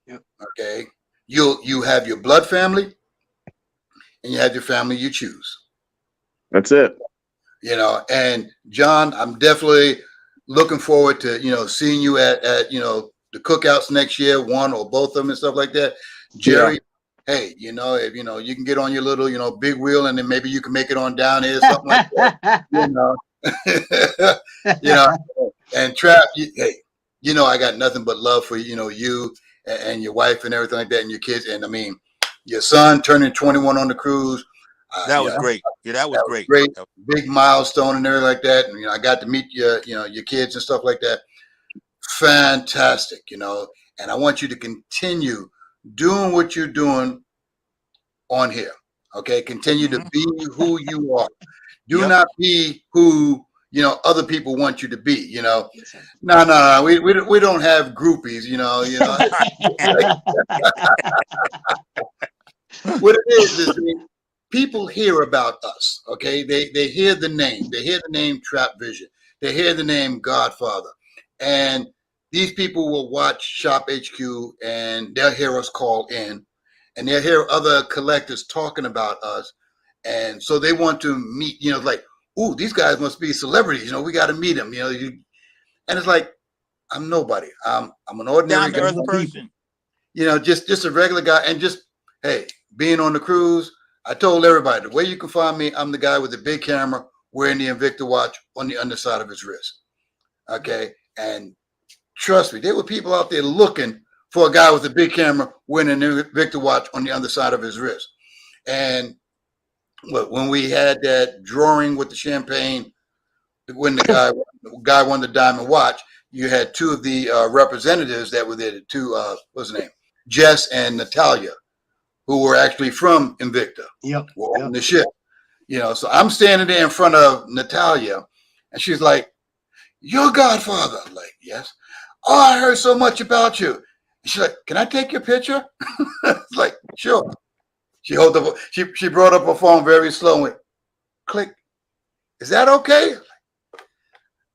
Yep. Okay, you have your blood family, and you have your family you choose. That's it. You know, and John, I'm definitely looking forward to, you know, seeing you at you know, the cookouts next year, one or both of them and stuff like that. Jerry, hey, you know, if you know, you can get on your little, you know, big wheel, and then maybe you can make it on down here, something like that. You know, you know, and Trap, hey, you know, I got nothing but love for, you know, you and your wife and everything like that, and your kids, and I mean, your son turning 21 on the cruise. That was great. Yeah, that was great. Big milestone and everything like that. And you know, I got to meet your, you know, your kids and stuff like that. Fantastic, you know. And I want you to continue doing what you're doing on here. Okay, continue to be who you are. Do not be who, you know, other people want you to be. You know, no. We don't have groupies. You know. What it is people hear about us. Okay, they hear the name. They hear the name Trap Vision. They hear the name Godfather, and these people will watch ShopHQ, and they'll hear us call in, and they'll hear other collectors talking about us, and so they want to meet. You know, like, ooh, these guys must be celebrities. You know, we got to meet them. You know, And it's like, I'm nobody. I'm an ordinary guy. Person. You know, just a regular guy. And just, hey, being on the cruise, I told everybody, the way you can find me, I'm the guy with the big camera wearing the Invicta watch on the underside of his wrist. Okay. And trust me, there were people out there looking for a guy with a big camera wearing an Invicta watch on the underside of his wrist. And when we had that drawing with the champagne, when the guy won the diamond watch, you had two of the representatives that were there, what's the name? Jess and Natalia, who were actually from Invicta. Yep. Were on the ship. You know, so I'm standing there in front of Natalia, and she's like, "Your godfather?" I'm like, "Yes." "Oh, I heard so much about you." And she's like, "Can I take your picture?" It's like, "Sure." She brought up her phone very slow and went, click. "Is that okay?"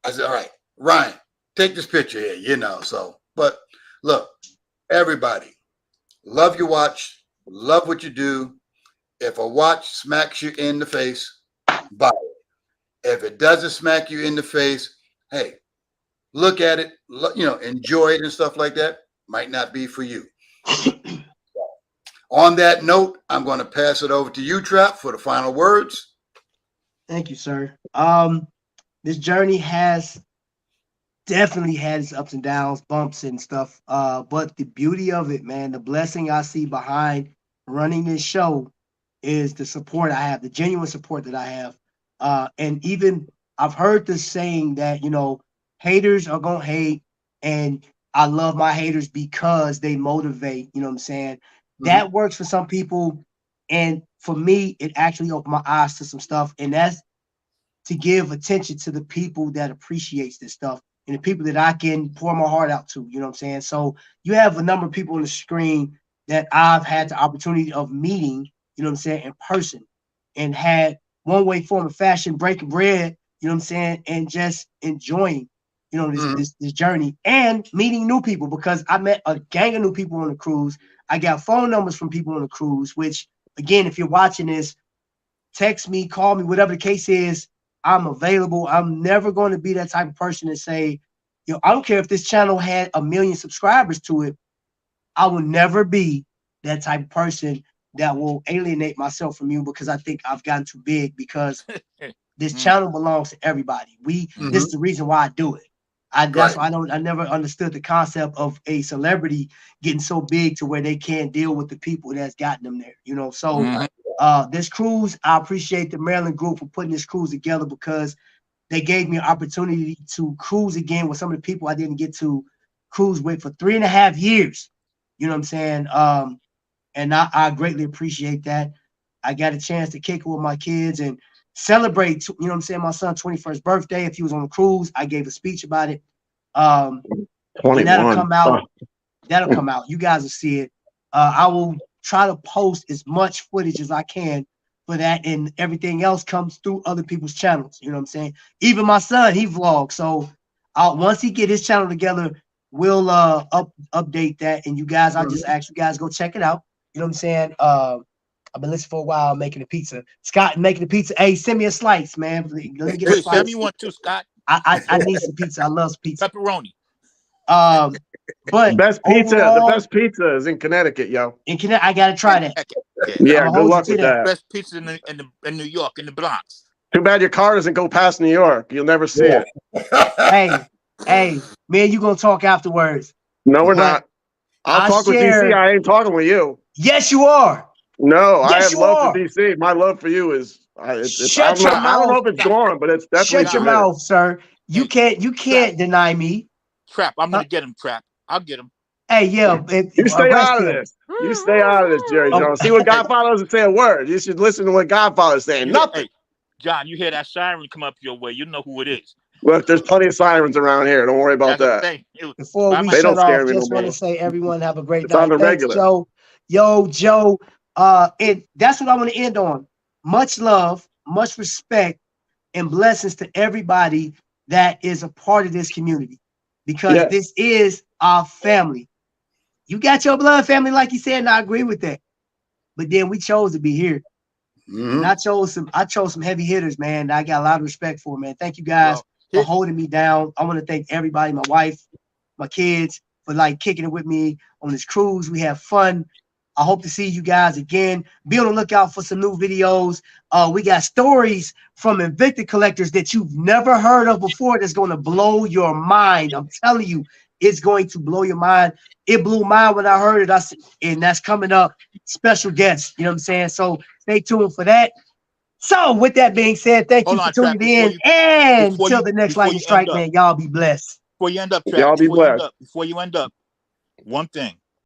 I said, "All right, Ryan, take this picture here, you know." So, but look, everybody, love your watch, love what you do. If a watch smacks you in the face, buy it. If it doesn't smack you in the face, hey, look at it, you know, enjoy it and stuff like that. Might not be for you. On that note, I'm going to pass it over to you, Trap, for the final words. Thank you, sir. This journey has definitely had its ups and downs, bumps and stuff. But the beauty of it, man, the blessing I see behind running this show is the support I have, the genuine support that I have. And even I've heard this saying that, you know, haters are going to hate, and I love my haters because they motivate, you know what I'm saying? That works for some people. And for me, it actually opened my eyes to some stuff. And that's to give attention to the people that appreciates this stuff and the people that I can pour my heart out to, you know what I'm saying? So you have a number of people on the screen that I've had the opportunity of meeting, you know what I'm saying, in person, and had one way, form, of fashion, breaking bread, you know what I'm saying, and just enjoying, you know, this journey and meeting new people, because I met a gang of new people on the cruise. I got phone numbers from people on the cruise, which, again, if you're watching this, text me, call me, whatever the case is, I'm available. I'm never going to be that type of person to say, you know, I don't care if this channel had 1 million subscribers to it. I will never be that type of person that will alienate myself from you because I think I've gotten too big, because this channel belongs to everybody. This is the reason why I do it. That's why I never understood the concept of a celebrity getting so big to where they can't deal with the people that's gotten them there, you know. So this cruise, I appreciate the Maryland group for putting this cruise together, because they gave me an opportunity to cruise again with some of the people I didn't get to cruise with for 3.5 years. You know what I'm saying? And I greatly appreciate that. I got a chance to kick it with my kids and celebrate, you know what I'm saying, my son's 21st birthday. If he was on the cruise, I gave a speech about it. And that'll come out. That'll come out. You guys will see it. I will try to post as much footage as I can for that, and everything else comes through other people's channels. You know what I'm saying? Even my son, he vlogs. So once he get his channel together, we'll update that. And you guys, I'll just ask you guys, go check it out. You know what I'm saying? I've been listening for a while, making the pizza. Scott making the pizza. Hey, send me a slice, man. Let me get a slice. Send me one too, Scott. I need some pizza. I love pizza. Pepperoni. But best pizza, overall, the best pizza is in Connecticut, yo. In Connecticut, I gotta try that. Yeah, good luck with that. Best pizza in New York, in the Bronx. Too bad your car doesn't go past New York. You'll never see it. Hey, man, you gonna talk afterwards? No, we're not. I'll talk with DC. I ain't talking with you. Yes, you are. No, I have love for DC. My love for you is I don't know if it's gone, but it's definitely shut your mouth, sir. You can't deny me. Trap, I'm gonna get him. Trap, I'll get him. Hey, yeah, you stay out of this. You stay out of this, Jerry Jones. See what Godfather doesn't say a word. You should listen to what Godfather's saying. Nothing. Hey, John, you hear that siren come up your way? You know who it is. Look, there's plenty of sirens around here. Don't worry about that. Before we shut off, just want to say, everyone have a great night. On the regular. Joe. Yo, Joe. And that's what I want to end on. Much love, much respect, and blessings to everybody that is a part of this community, because this is our family. You got your blood family, like you said, and I agree with that. But then we chose to be here. And I chose some heavy hitters, man. I got a lot of respect for, man. Thank you guys. for holding me down. I want to thank everybody, my wife, my kids, for like kicking it with me on this cruise. We have fun. I hope to see you guys again. Be on the lookout for some new videos. We got stories from Invicta collectors that you've never heard of before that's going to blow your mind. I'm telling you, it's going to blow your mind. It blew mine when I heard it. And that's coming up. Special guests. You know what I'm saying? So stay tuned for that. So with that being said, thank you for tuning in. And until the next Lightning Strike, man, y'all be blessed. Before you end up, y'all be blessed. Before you end up, one thing.